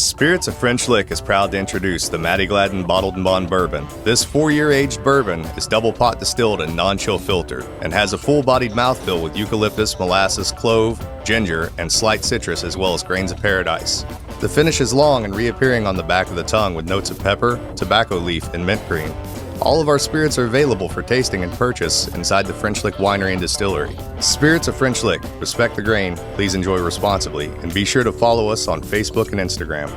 Spirits of French Lick is proud to introduce the Matty Gladden Bottled and Bond Bourbon. This 4-year aged bourbon is double pot distilled and non-chill filtered and has a full-bodied mouthfeel with eucalyptus, molasses, clove, ginger, and slight citrus as well as grains of paradise. The finish is long and reappearing on the back of the tongue with notes of pepper, tobacco leaf, and mint green. All of our spirits are available for tasting and purchase inside the French Lick Winery and Distillery. Spirits of French Lick. Respect the grain, please enjoy responsibly, and be sure to follow us on Facebook and Instagram.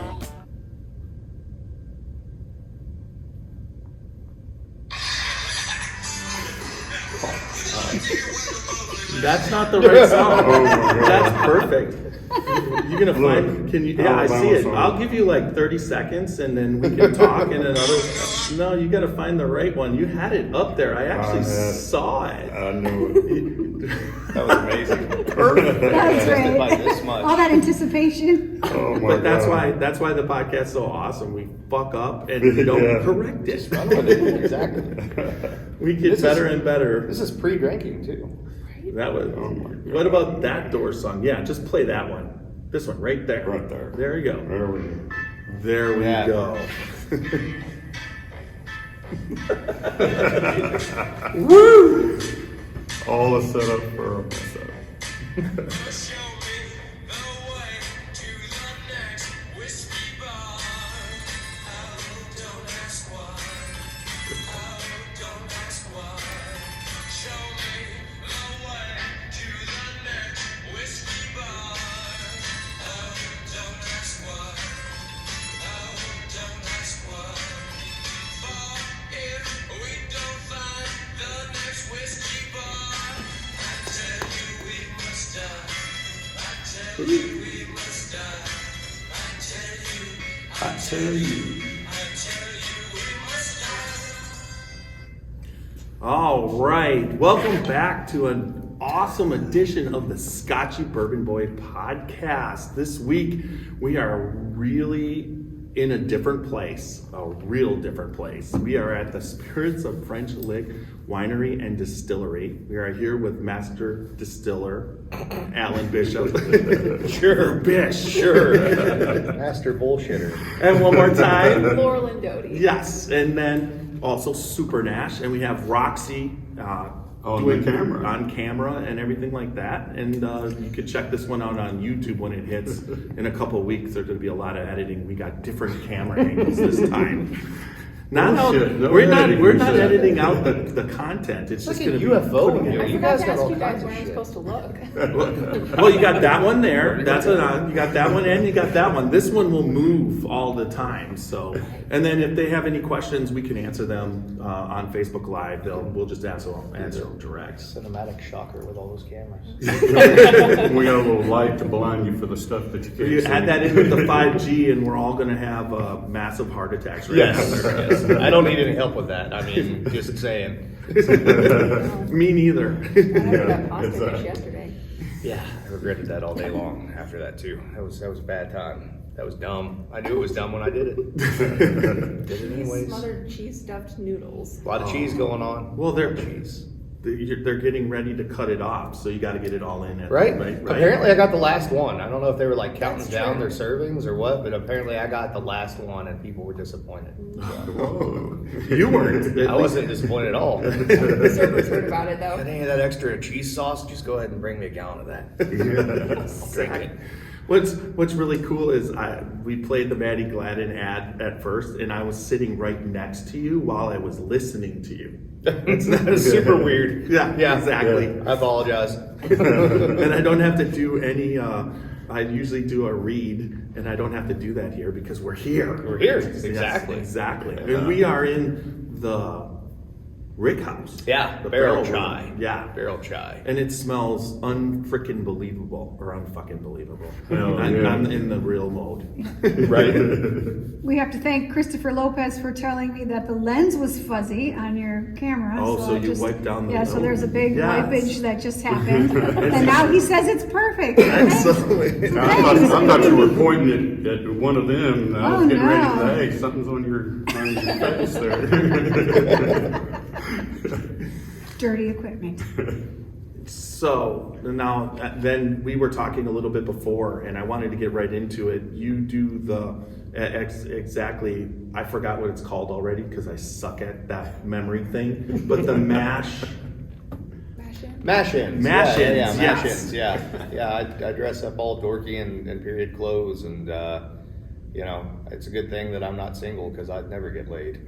That's not the right song. That's perfect. You're gonna find. Can you? Yeah, I see it. I'll give you like 30 seconds, and then we can talk. And another. No, you got to find the right one. You had it up there. I actually saw it. I knew it. That was amazing. Perfect. That's great. By this much. All that anticipation. Oh my But that's God. why the podcast is so awesome. We fuck up and we don't correct it. Run with it. Exactly. We get better and better. This is pre-drinking too. That was. Oh my God. What about that door song? Yeah, just play that one. This one right there. Right there. There you go. There we go. There we Yeah. go. Woo! All is set up for a mess up. I tell you. All right. Welcome back to an awesome edition of the Scotchy Bourbon Boy podcast. This week, we are really in a different place, a real different place. We are at the Spirits of French Lick Winery and Distillery. We are here with Master Distiller Alan Bishop. Sure, Bish, sure. Master bullshitter. And one more time. Laurel and Doty. Yes, and then also Super Nash, and we have Roxy On doing camera. on camera and everything like that. And you can check this one out on YouTube when it hits in a couple of weeks. There's going to be a lot of editing. We got different camera angles this time. We're not editing out the content. It's just going to be UFO putting in it here. I You forgot guys to got ask all you guys kinds of where I'm shit. supposed to look. Well, you got that one there. That's it. You got that one, and you got that one. This one will move all the time. So, and then if they have any questions, we can answer them on Facebook Live. We'll just answer them direct. Cinematic shocker with all those cameras. We got a little light to blind you for the stuff that you can't You see. add that in with the 5G, and we're all going to have massive heart attacks. Right Yes. I don't need any help with that. I mean, just saying. Me neither. I had that pasta dish exactly. yesterday. Yeah, I regretted that all day long after that too. That was a bad time. That was dumb. I knew it was dumb when I did it. Did it anyways. Smothered cheese stuffed noodles. A lot of cheese going on. Well, they're getting ready to cut it off, so you got to get it all in. Right? Right. Apparently I got the last one. I don't know if they were like counting That's down true. their servings or what, but apparently I got the last one and people were disappointed. Whoa. You weren't. I wasn't disappointed at all. The servers heard about it though. And any of that extra cheese sauce, just go ahead and bring me a gallon of that. I'll drink it. What's really cool is we played the Matty Gladden ad at first, and I was sitting right next to you while I was listening to you. That's super weird. Yeah, exactly. Yeah. I apologize. And I don't have to do any. I usually do a read, and I don't have to do that here because we're here. We're here. Yes, Exactly. exactly. And we are in the Rick House. Yeah, the barrel room. chai. Yeah, Barrel chai. and it smells unfrickin' believable or unfucking believable. Hell I'm, yeah. I'm in the real mode. Right. We have to thank Christopher Lopez for telling me that the lens was fuzzy on your camera. Oh, so I you wiped down the Yeah, so there's a big Yes. wipage that just happened. And now he says it's perfect. Excellent. I thought you were pointing at one of them. And I was Oh, getting ready to no. say, hey, something's on your face there. Dirty equipment. So now, then we were talking a little bit before, and I wanted to get right into it. You do the exactly. I forgot what it's called already because I suck at that memory thing. But the mash. Mash-ins. Mash-ins, Yeah, yes. mash-ins, yeah. I dress up all dorky in period clothes, and you know, it's a good thing that I'm not single because I'd never get laid.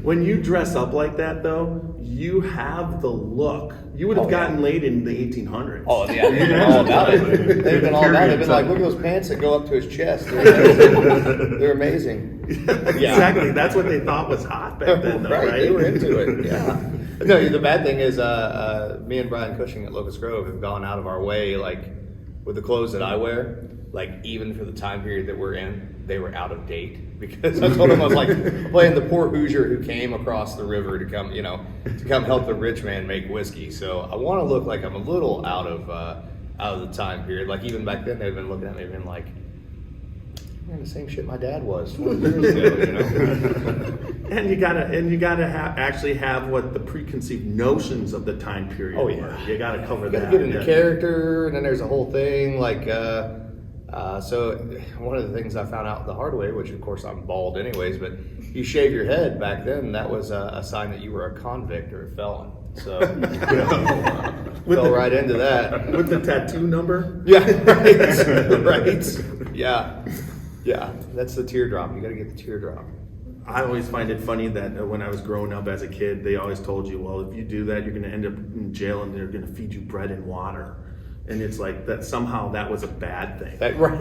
When you dress up like that, though, you have the look. You would have gotten laid in the 1800s. Oh yeah, they've been all about it. They've been all about it. They've been like, look at those pants that go up to his chest. They're amazing. Exactly. That's what they thought was hot back then, though, right? They were into it. Yeah. No, the bad thing is, me and Brian Cushing at Locust Grove have gone out of our way, like with the clothes that I wear. Like even for the time period that we're in, they were out of date because I told him I was like playing the poor Hoosier who came across the river to come, you know, to come help the rich man make whiskey. So I want to look like I'm a little out of the time period. Like even back then, they've been looking at me and been like, "Man, the same shit my dad was 20 years ago," you know. And you gotta actually have what the preconceived notions of the time period. Oh yeah, were. You gotta cover you that. gotta get into character, and then there's a whole thing like. So one of the things I found out the hard way, which of course I'm bald anyways, but you shave your head back then, that was a sign that you were a convict or a felon. So fell right into that. With the tattoo number? Yeah, right. Yeah, that's the teardrop. You got to get the teardrop. I always find it funny that when I was growing up as a kid, they always told you, well, if you do that, you're going to end up in jail and they're going to feed you bread and water. And it's like that somehow that was a bad thing. Right.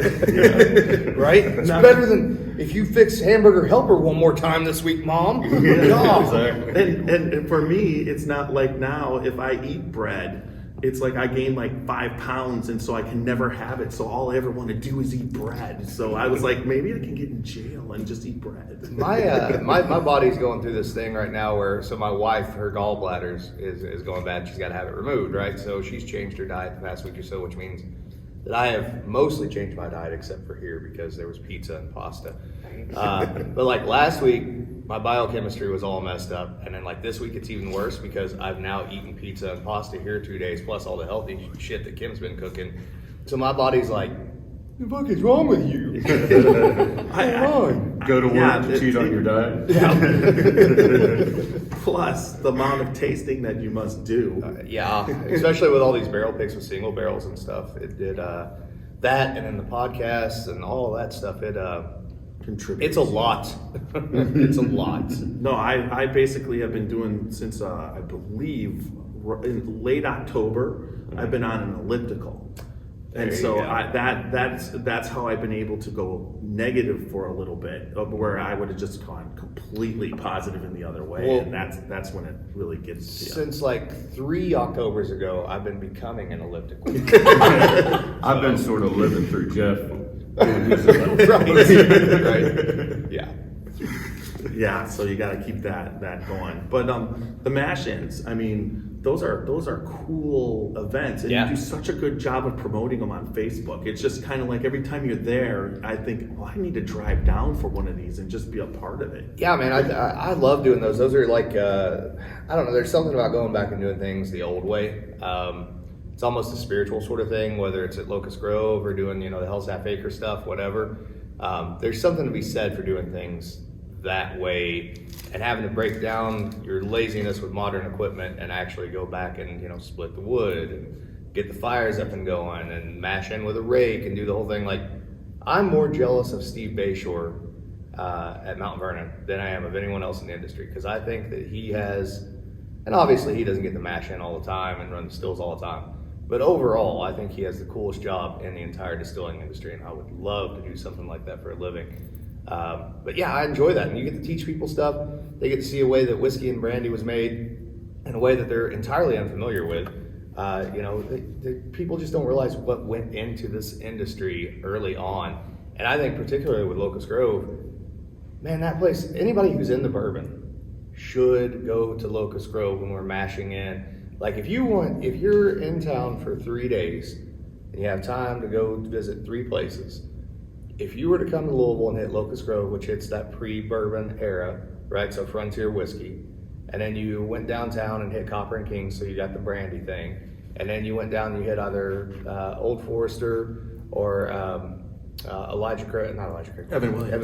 Right? It's better than if you fix Hamburger Helper one more time this week, Mom. And for me, it's not like now if I eat bread, it's like I gain like 5 pounds and so I can never have it. So all I ever want to do is eat bread. So I was like, maybe I can get in jail and just eat bread. My body's going through this thing right now where, so my wife, her gallbladders is going bad. She's got to have it removed, right? So she's changed her diet the past week or so, which means that I have mostly changed my diet except for here because there was pizza and pasta. But like last week, my biochemistry was all messed up. And then like this week, it's even worse because I've now eaten pizza and pasta here 2 days, plus all the healthy shit that Kim's been cooking. So my body's like, what the fuck is wrong with you? Go to work to cheat on your diet. Plus the amount of tasting that you must do. Especially with all these barrel picks with single barrels and stuff. It did that, and then the podcasts and all that stuff. It Contributes. It's a lot. It's a lot. No, I basically have been doing since I believe in late October. I've been on an elliptical. And so that's how I've been able to go negative for a little bit, where I would have just gone completely positive in the other way. Well, and that's when it really gets to you. Since like 3 Octobers ago, I've been becoming an elliptical. I've been sort of living through Jeff. Right. Yeah. Yeah, so you got to keep that going. But the mash-ins, I mean, those are cool events, and you do such a good job of promoting them on Facebook. It's just kind of like every time you're there, I think, I need to drive down for one of these and just be a part of it. Yeah, man, I love doing those. Those are like, I don't know, there's something about going back and doing things the old way. It's almost a spiritual sort of thing, whether it's at Locust Grove or doing, the Hell's Half Acre stuff, whatever. There's something to be said for doing things that way and having to break down your laziness with modern equipment and actually go back and split the wood and get the fires up and going and mash in with a rake and do the whole thing. Like, I'm more jealous of Steve Bayshore at Mount Vernon than I am of anyone else in the industry, because I think that he has, and obviously he doesn't get to mash in all the time and run the stills all the time, but overall I think he has the coolest job in the entire distilling industry, and I would love to do something like that for a living. But yeah, I enjoy that. And you get to teach people stuff. They get to see a way that whiskey and brandy was made in a way that they're entirely unfamiliar with. People just don't realize what went into this industry early on. And I think particularly with Locust Grove, man, that place, anybody who's in the bourbon should go to Locust Grove when we're mashing in. Like if you're in town for 3 days and you have time to go visit 3 places, if you were to come to Louisville and hit Locust Grove, which hits that pre-bourbon era, right? So frontier whiskey, and then you went downtown and hit Copper and King, so you got the brandy thing, and then you went down and you hit either Old Forester or Evan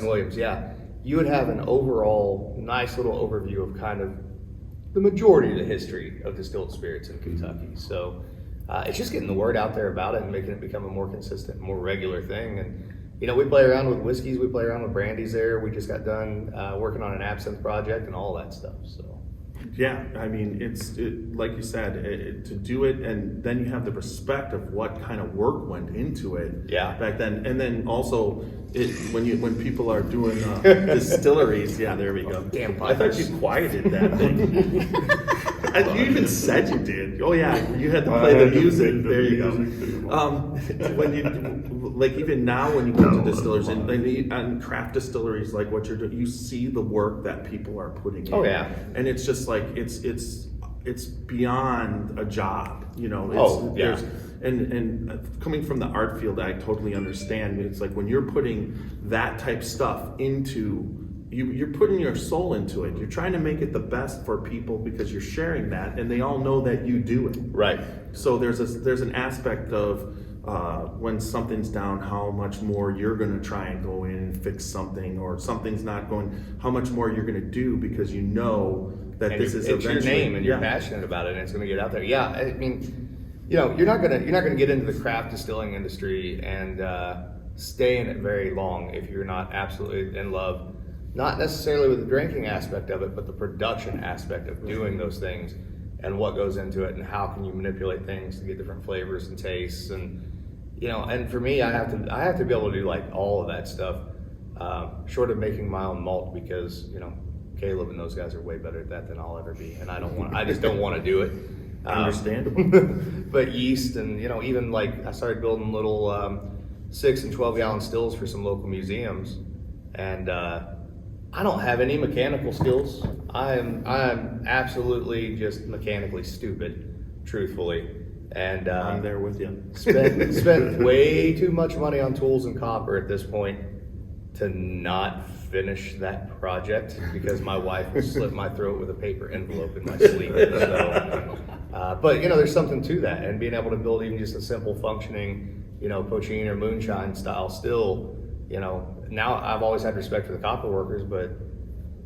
Williams. Yeah. You would have an overall nice little overview of kind of the majority of the history of distilled spirits in Kentucky. So it's just getting the word out there about it and making it become a more consistent, more regular thing. And we play around with whiskeys, we play around with brandies there. We just got done working on an absinthe project and all that stuff. So. Yeah, I mean, it's like you said, to do it, and then you have the respect of what kind of work went into it back then. And then also, when people are doing distilleries, there we go. Damn I thought you quieted that thing. You even said you did. Oh yeah, you had to play the music. There you go. When you even now when you go to distillers and craft distilleries, like what you're doing, you see the work that people are putting in. Oh yeah, and it's just like it's beyond a job. And coming from the art field, I totally understand. It's like when you're putting that type stuff into. You're putting your soul into it. You're trying to make it the best for people because you're sharing that, and they all know that you do it. Right. So there's an aspect of when something's down, how much more you're going to try and go in and fix something, or something's not going, how much more you're going to do because you know that and this is it's eventually your name and you're passionate about it, and it's going to get out there. Yeah, I mean, you're not gonna get into the craft distilling industry and stay in it very long if you're not absolutely in love. Not necessarily with the drinking aspect of it, but the production aspect of doing those things and what goes into it and how can you manipulate things to get different flavors and tastes. And and for me, I have to be able to do like all of that stuff, short of making my own malt, because Caleb and those guys are way better at that than I'll ever be, and I just don't want to do it. Understandable. But yeast and even like I started building little 6 and 12 gallon stills for some local museums, and I don't have any mechanical skills. I'm absolutely just mechanically stupid, truthfully. And I'm there with you. Spent way too much money on tools and copper at this point to not finish that project because my wife will slit my throat with a paper envelope in my sleep. So, but there's something to that, and being able to build even just a simple functioning, poachine or moonshine style still. Now I've always had respect for the copper workers, but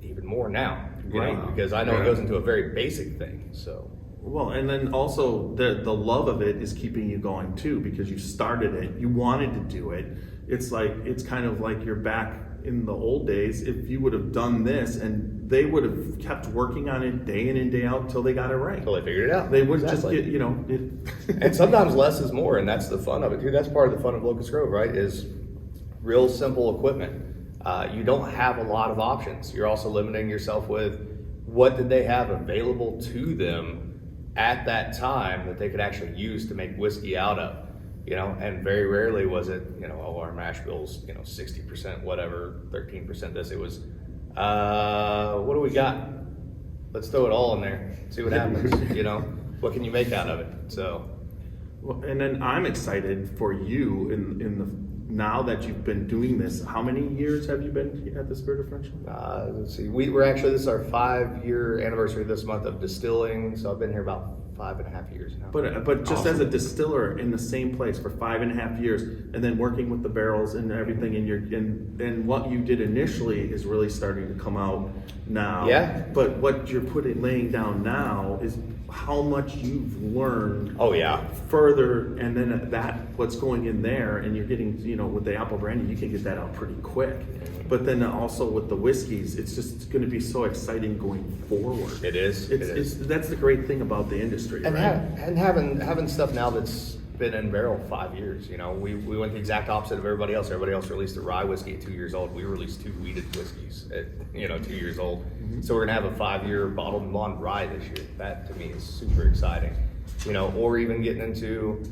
even more now, because I know it goes into a very basic thing. So. Well, and then also the love of it is keeping you going too, because you started it, you wanted to do it. It's kind of like you're back in the old days. If you would have done this, and they would have kept working on it day in and day out until they got it right. Until they figured it out. They would just get, And sometimes less is more, and that's the fun of it too. That's part of the fun of Locust Grove, right? Is real simple equipment. You don't have a lot of options. You're also limiting yourself with what did they have available to them at that time that they could actually use to make whiskey out of, and very rarely was it, our mash bill's, 60% whatever, 13% this. It was, what do we got? Let's throw it all in there, see what happens, what can you make out of it? So. Well, and then I'm excited for you in the now that you've been doing this. How many years have you been at the Spirit of Friendship? Let's see. We're actually, this is our 5-year anniversary this month of distilling. So I've been here about 5.5 years now. But just awesome. As a distiller in the same place for 5.5 years, and then working with the barrels and everything, and what you did initially is really starting to come out now. Yeah. But what you're laying down now is how much you've learned. Oh yeah. Further, and then what's going in there, and you're getting, with the apple brandy, you can get that out pretty quick. But then also with the whiskeys, it's just going to be so exciting going forward. It is. That's the great thing about the industry, and right? having stuff now that's been in barrel 5 years. We went the exact opposite of everybody else. Everybody else released a rye whiskey at 2 years old. We released 2 wheated whiskeys at 2 years old. Mm-hmm. So we're gonna have a 5-year bottled and blonde rye this year. That to me is super exciting. Or even getting into,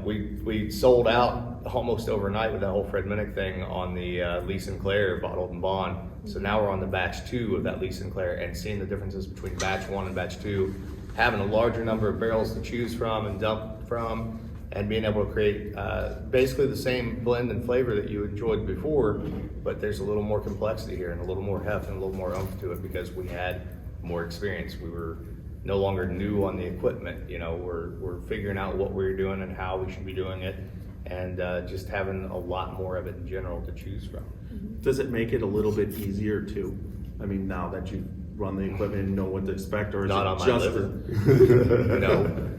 we sold out almost overnight with that whole Fred Minnick thing on the Lee Sinclair bottled and bond. So now we're on the batch 2 of that Lee Sinclair, and seeing the differences between batch 1 and batch 2, having a larger number of barrels to choose from and dump from, and being able to create basically the same blend and flavor that you enjoyed before, but there's a little more complexity here and a little more heft and a little more oomph to it because we had more experience. We were no longer new on the equipment. You know, we're figuring out what we're doing and how we should be doing it, and just having a lot more of it in general to choose from. Does it make it a little bit easier too? I mean, now that you run the equipment and know what to expect, or is Not it on my just liver.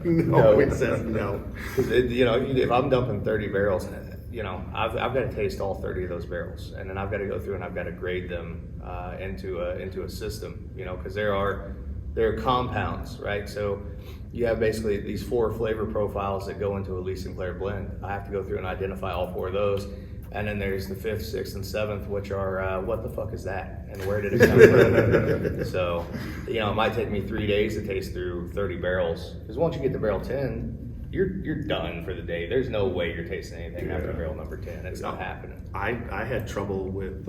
no, it says no. You know, if I'm dumping 30 barrels, you know, I've got to taste all 30 of those barrels, and then I've got to go through and I've got to grade them into a system, you know, because there are compounds, right? So you have basically these 4 flavor profiles that go into a Lee Sinclair blend. I have to go through and identify all 4 of those. And then there's the 5th, 6th, and 7th, which are, what the fuck is that? And where did it come from? So, you know, it might take me 3 days to taste through 30 barrels. Because once you get to barrel 10, you're done for the day. There's no way you're tasting anything after barrel number 10. It's not happening. I had trouble with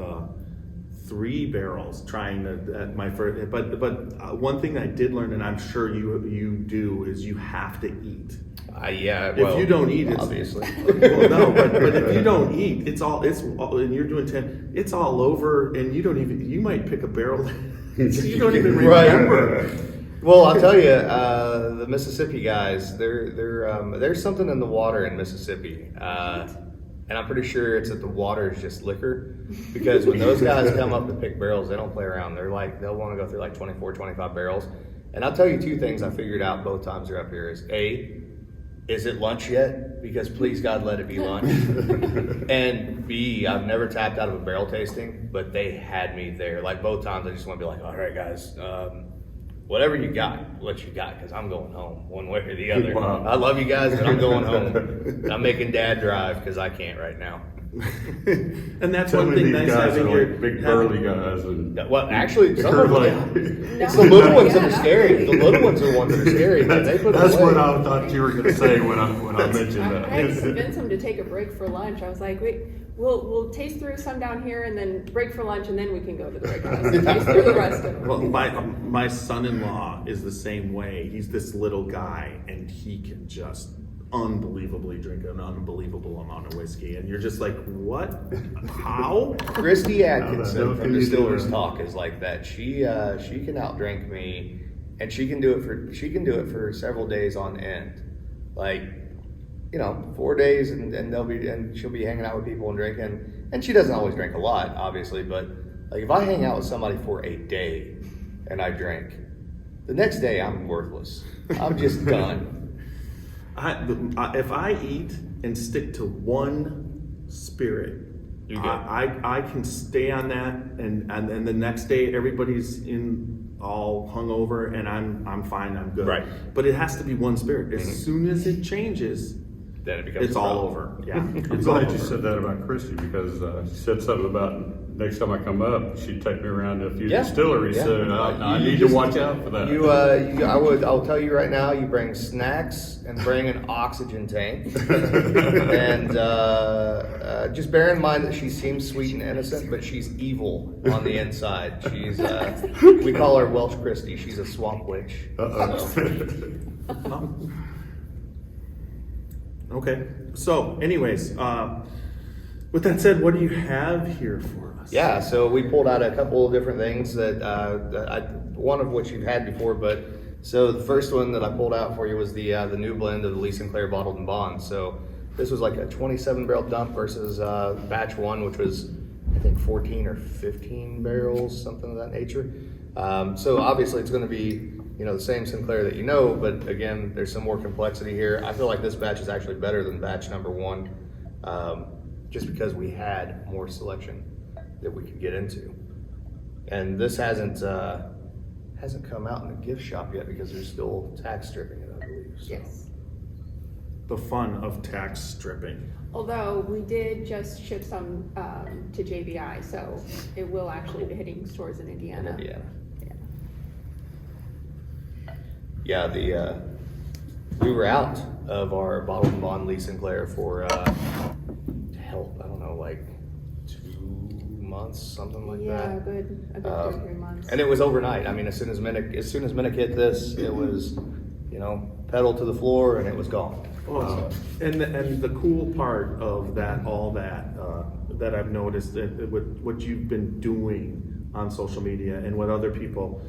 3 barrels trying to at my first, but one thing I did learn, and I'm sure you do, is you have to eat. Yeah. If you don't eat, it's obviously. Well, no, but if you don't eat, it's and you're doing 10, it's all over, and you might pick a barrel that you don't even remember. Right. Well, I'll tell you, the Mississippi guys, there's something in the water in Mississippi, and I'm pretty sure it's that the water is just liquor, because when those guys come up to pick barrels, they don't play around. They'll want to go through like 24, 25 barrels. And I'll tell you 2 things I figured out both times they're up here is A, is it lunch yet? Because please God, let it be lunch. And B, I've never tapped out of a barrel tasting, but they had me there. Like both times, I just want to be like, all right, guys, whatever you got, what you got, because I'm going home one way or the other. Wow. I love you guys, but I'm going home. I'm making Dad drive because I can't right now. And that's Some one of thing these nice guys having are your like big burly guys, and Well, actually, some they're of them, like, it's the little ones that are Yeah, scary. The little ones are the ones that are scary. Man. They put that's away. what I thought you were going to say when I mentioned I had to that. convince him to take a break for lunch. I was like, wait, we'll taste through some down here and then break for lunch, and then we can go to the regular house and taste through the rest of them. Well, my son-in-law is the same way. He's this little guy, and he can just unbelievably drink an unbelievable amount of whiskey, and you're just like, what? How? Christy Atkinson How the hell from can you do Distillers that? Talk is like that. She can outdrink me, and she can do it for several days on end, like, you know, 4 days, and she'll be hanging out with people and drinking. And she doesn't always drink a lot, obviously, but like if I hang out with somebody for a day and I drink, the next day I'm worthless. I'm just done. If I eat and stick to one spirit, You're good. I can stay on that, and the next day everybody's all hungover, and I'm fine, I'm good. Right. But it has to be one spirit. As soon as it changes, Then it becomes it's a all problem. over. Yeah, I'm it's all glad you over. said that about Christy, because she said something about next time I come up, she'd take me around to a few Yeah. distilleries. Yeah. So I You need just- to watch out for that. I'll tell you right now, you bring snacks and bring an oxygen tank. And just bear in mind that she seems sweet and innocent, but she's evil on the inside. She's, we call her Welsh Christie. She's a swamp witch. Okay. So, anyways, with that said, what do you have here for us? Yeah, so we pulled out a couple of different things that one of which you've had before, but so the first one that I pulled out for you was the new blend of the Lee Sinclair Bottled and Bond. So this was like a 27 barrel dump versus batch 1, which was I think 14 or 15 barrels, something of that nature. So obviously it's going to be, you know, the same Sinclair that you know, but again, there's some more complexity here. I feel like this batch is actually better than batch number 1, just because we had more selection that we could get into. And this hasn't come out in the gift shop yet because they're still tax stripping it, I believe. So. Yes. The fun of tax stripping. Although we did just ship some to JBI, so it will actually be hitting stores in Indiana. In Indiana. Yeah. Yeah, we were out of our Bottled and Bond Lee Sinclair for hell, I don't know, like 2 months, something like Yeah, that. a good 2 or 3 months. And it was overnight. I mean, as soon as Minnick hit this, it was, you know, pedal to the floor and it was gone. Well, and the cool part of that, all that, that I've noticed that what you've been doing on social media and with other people.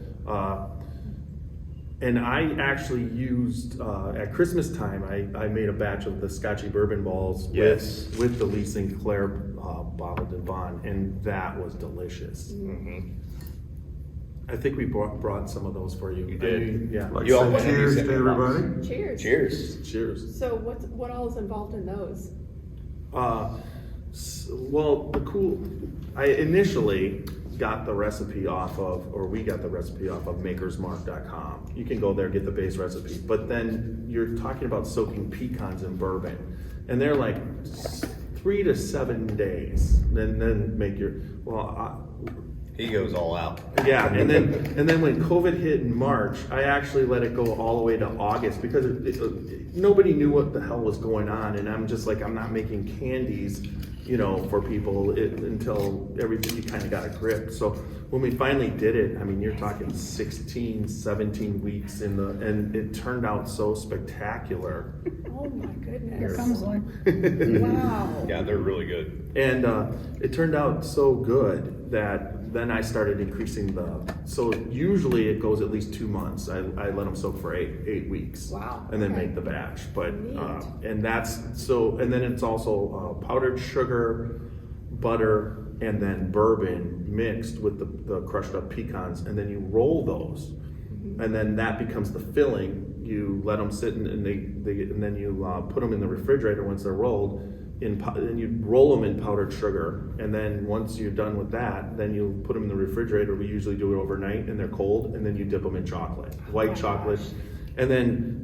And I actually used, at Christmas time, I made a batch of the Scotchy Bourbon Balls Yes. with the Lee Sinclair bottled and bond, and that was delicious. I think we brought some of those for you. You did. I mean, yeah. Like, You say all- cheers you to said- everybody. Cheers. Cheers. Cheers. So what all is involved in those? Well, I initially got the recipe off of, or we got the recipe off of makersmark.com. You can go there, get the base recipe, but then you're talking about soaking pecans in bourbon, and they're like 3 to 7 days. Then make your, He goes all out. yeah, and then when COVID hit in March, I actually let it go all the way to August because nobody knew what the hell was going on, and I'm just like, I'm not making candies, for people until everything kind of got a grip. So when we finally did it, I mean, you're talking 16, 17 weeks and it turned out so spectacular. Oh my goodness. Here comes one. Wow. Yeah, they're really good. And it turned out so good that then I started increasing so usually it goes at least 2 months. I let them soak for eight weeks. Wow. And then Okay. make the batch. But, Neat. and then it's also powdered sugar, butter, and then bourbon mixed with the crushed up pecans. And then you roll those. And then that becomes the filling. You let them sit and then you put them in the refrigerator once they're rolled. And you roll them in powdered sugar, and then once you're done with that, then you put them in the refrigerator. We usually do it overnight, and they're cold, and then you dip them in chocolate, white chocolate, and then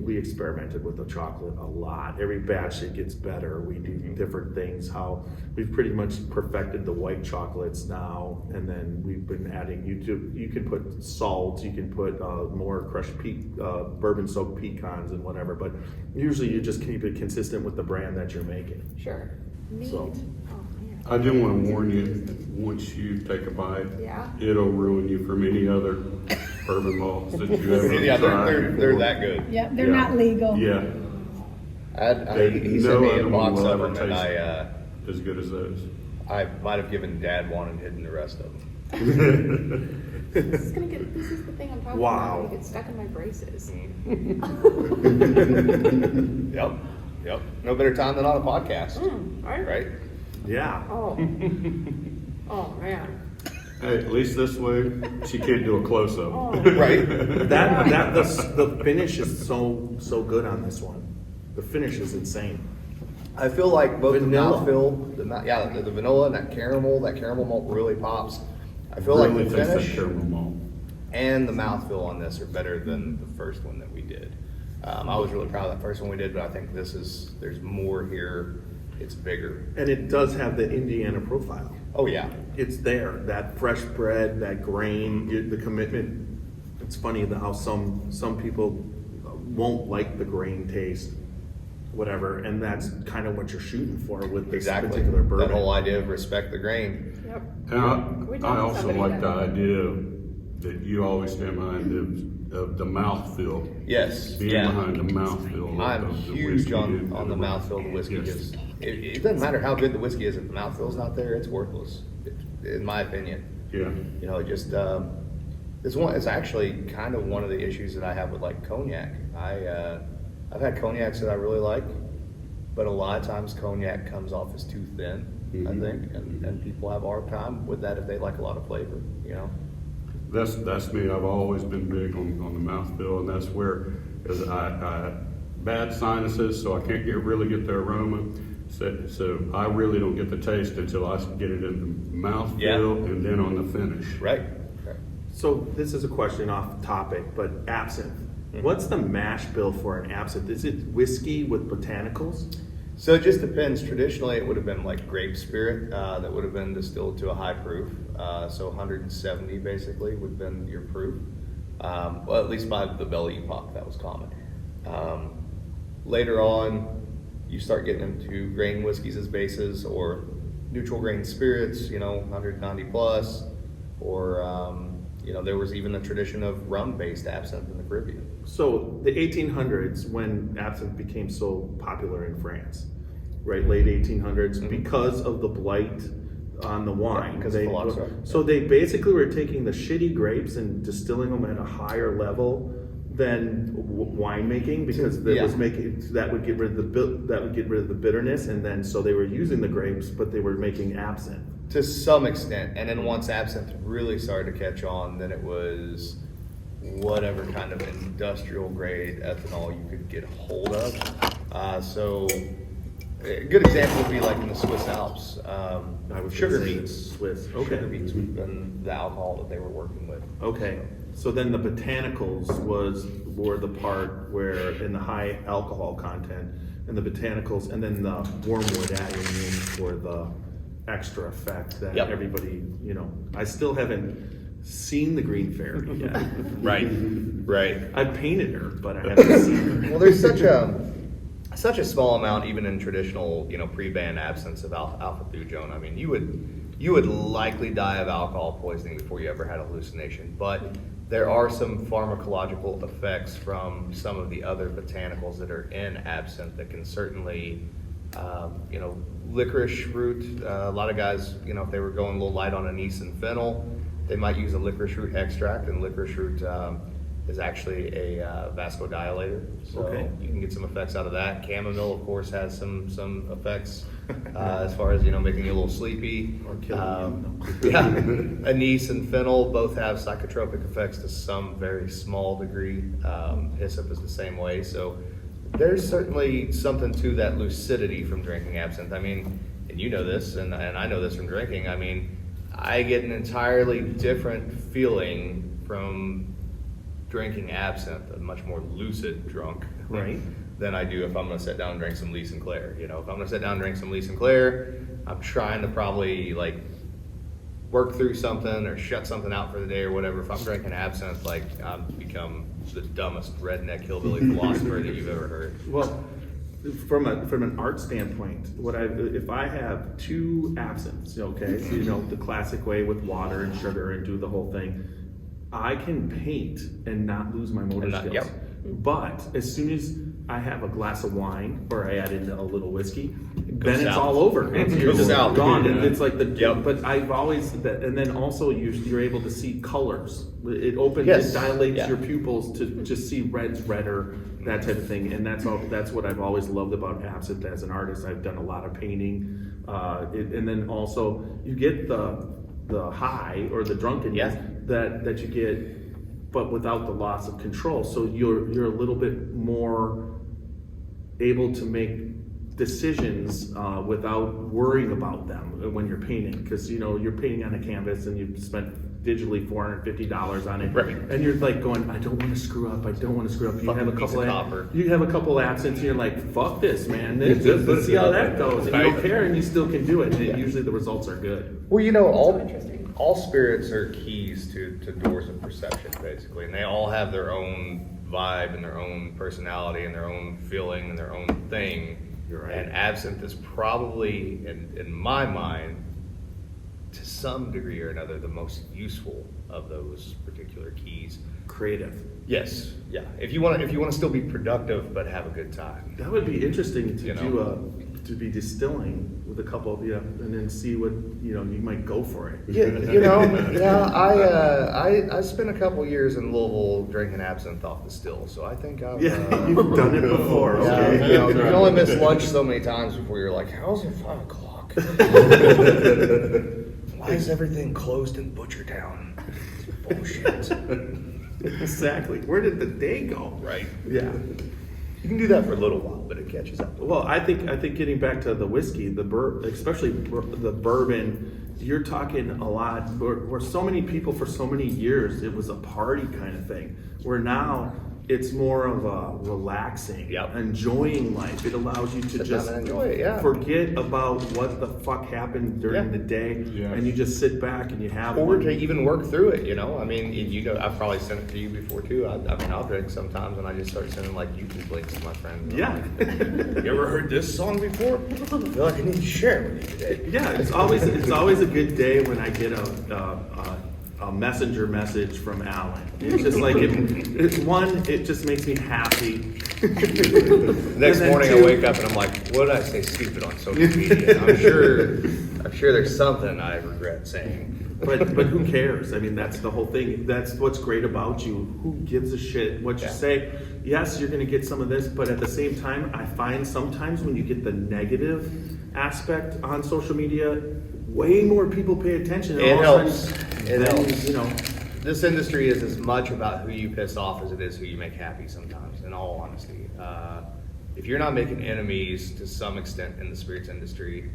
we experimented with the chocolate a lot. Every batch it gets better. We do different things. How we've pretty much perfected the white chocolates now, and then we've been adding. You can put salt, you can put more crushed bourbon soaked pecans and whatever, but usually you just keep it consistent with the brand that you're making. Sure. Neat. So- Oh man. I do want to warn you, once you take a bite, Yeah. it'll ruin you from any other bourbon balls that you ever Yeah, tried they're before. that good. Yeah, they're Yeah. not legal. Yeah, He no sent me a other one box will of ever them, and taste as good as those. I might have given Dad one and hidden the rest of them. This is the thing I'm talking Wow. about. You get stuck in my braces. Yep. No better time than on a podcast, Right? right? Yeah. Oh. Oh man. Hey, at least this way, she can't do a close-up. Oh. Right. The finish is so good on this one. The finish is insane. I feel like both Vanilla. the mouthfeel, the vanilla and that caramel malt really pops. I feel Really like the tastes finish like caramel malt. and the mouthfeel on this are better than the first one that we did. I was really proud of that first one we did, but I think there's more here. It's bigger. And it does have the Indiana profile. Oh yeah. It's there. That fresh bread, that grain, the commitment. It's funny how some people won't like the grain taste, whatever, and that's kind of what you're shooting for with this Exactly. particular bourbon. That whole idea of respect the grain. Yep. And We I talked to also somebody like the that- idea that you always stand behind of the mouthfeel. Yes. Being Yeah. behind the mouthfeel. I'm of the huge whiskey on and the mouthfeel the whiskey Yes. gives. It doesn't matter how good the whiskey is if the mouthfeel's not there, it's worthless, in my opinion. Yeah. You know, it just this one is actually kind of one of the issues that I have with like cognac. I've had cognacs that I really like, but a lot of times cognac comes off as too thin. I Mhm. think, and people have a hard time with that if they like a lot of flavor. You know. That's me. I've always been big on the mouthfeel, and that's where, because I bad sinuses, so I can't really get the aroma. So I really don't get the taste until I get it in the mouthfeel Yeah. and then on the finish. Right. So this is a question off topic, but absinthe. What's the mash bill for an absinthe? Is it whiskey with botanicals? So it just depends. Traditionally, it would have been like grape spirit that would have been distilled to a high proof. So 170 basically would have been your proof. Well, at least by the Belle Epoque, that was common. Later on, you start getting into grain whiskeys as bases or neutral grain spirits, 190 plus, or, there was even a tradition of rum-based absinthe in the Caribbean. So the 1800s, when absinthe became so popular in France, right, late 1800s, because of the blight on the wine. Yeah, 'cause it's a lot of stuff. So they basically were taking the shitty grapes and distilling them at a higher level than winemaking, because that was making that would get rid of the bitterness, and then so they were using the grapes, but they were making absinthe. To some extent, and then once absinthe really started to catch on, then it was whatever kind of industrial grade ethanol you could get hold of. So a good example would be like in the Swiss Alps, sugar beets. Sugar beets would have been the alcohol that they were working with. Okay, so then the botanicals were the part where in the high alcohol content, and the botanicals, and then the wormwood adding in for the extra effect that everybody, I still haven't seen the Green Fairy yet. Right. I painted her, but I haven't seen her. Well, there's such a small amount, even in traditional, pre-ban absence of alpha-thujone. I mean, you would likely die of alcohol poisoning before you ever had a hallucination. But there are some pharmacological effects from some of the other botanicals that are in absinthe that can certainly, licorice root. A lot of guys, if they were going a little light on anise and fennel, they might use a licorice root extract, and licorice root is actually a vasodilator, so you can get some effects out of that. Chamomile, of course, has some effects as far as making you a little sleepy. Or killing you. Anise and fennel both have psychotropic effects to some very small degree. Hyssop is the same way. So there's certainly something to that lucidity from drinking absinthe. I mean, and you know this, and I know this from drinking. I mean, I get an entirely different feeling from drinking absinthe, a much more lucid drunk, than I do if I'm going to sit down and drink some Lee Sinclair. If I'm going to sit down and drink some Lee Sinclair, I'm trying to probably work through something or shut something out for the day or whatever. If I'm drinking absinthe, I've become the dumbest redneck hillbilly philosopher that you've ever heard. Well, from an art standpoint, if I have two absinthes, so the classic way with water and sugar and do the whole thing, I can paint and not lose my motor skills. But as soon as I have a glass of wine or I add in a little whiskey, then it's all over. It's just gone. Yeah. It's like but I've always, and then also you're able to see colors. It opens, it dilates your pupils to just see reds redder, that type of thing. And that's what I've always loved about absinthe as an artist. I've done a lot of painting, and then also you get the high or the drunkenness that you get, but without the loss of control. So you're a little bit more able to make decisions without worrying about them when you're painting, because you're painting on a canvas and you've spent digitally $450 on it, and you're going, I don't want to screw up. You have a couple absinthes, and you're like, fuck this, man. Let's see how that goes. And you don't care, and you still can do it. And usually the results are good. Well, all spirits are keys to doors of perception, basically, and they all have their own vibe and their own personality and their own feeling and their own thing. You're right. And absinthe is probably, in my mind, to some degree or another, the most useful of those particular keys. Creative. Yes, yeah. If you want to still be productive but have a good time. That would be interesting to to be distilling with a couple of and then see what you might go for it. I spent a couple years in Louisville drinking absinthe off the still, so I think I've you've done it before. Okay. You can only miss lunch so many times before you're like, how's it 5 o'clock? Why is everything closed in Butchertown? Bullshit. Exactly. Where did the day go? Right. Yeah. You can do that for a little while, but it catches up. Well, I think getting back to the whiskey, especially the bourbon, you're talking a lot. Where so many people for so many years, it was a party kind of thing. Where now it's more of a relaxing, enjoying life. It allows you to just enjoy it, forget about what the fuck happened during the day, and you just sit back and you have or to even work through it. I mean, I've probably sent it to you before too. I mean, I'll drink sometimes and I just start sending YouTube links to my friends. Yeah. You ever heard this song before? I feel like I need to share it with you today. Yeah, it's always a good day when I get a messenger message from Alan. It's just like it just makes me happy Next morning I wake up and I'm like, what did I say stupid on social media? I'm sure there's something I regret saying. But who cares? I mean, that's the whole thing. That's what's great about you. Who gives a shit what you say? Yes, you're going to get some of this, but at the same time, I find sometimes when you get the negative aspect on social media, way more people pay attention. It helps. It then, helps. You know, this industry is as much about who you piss off as it is who you make happy sometimes, in all honesty. If you're not making enemies to some extent in the spirits industry,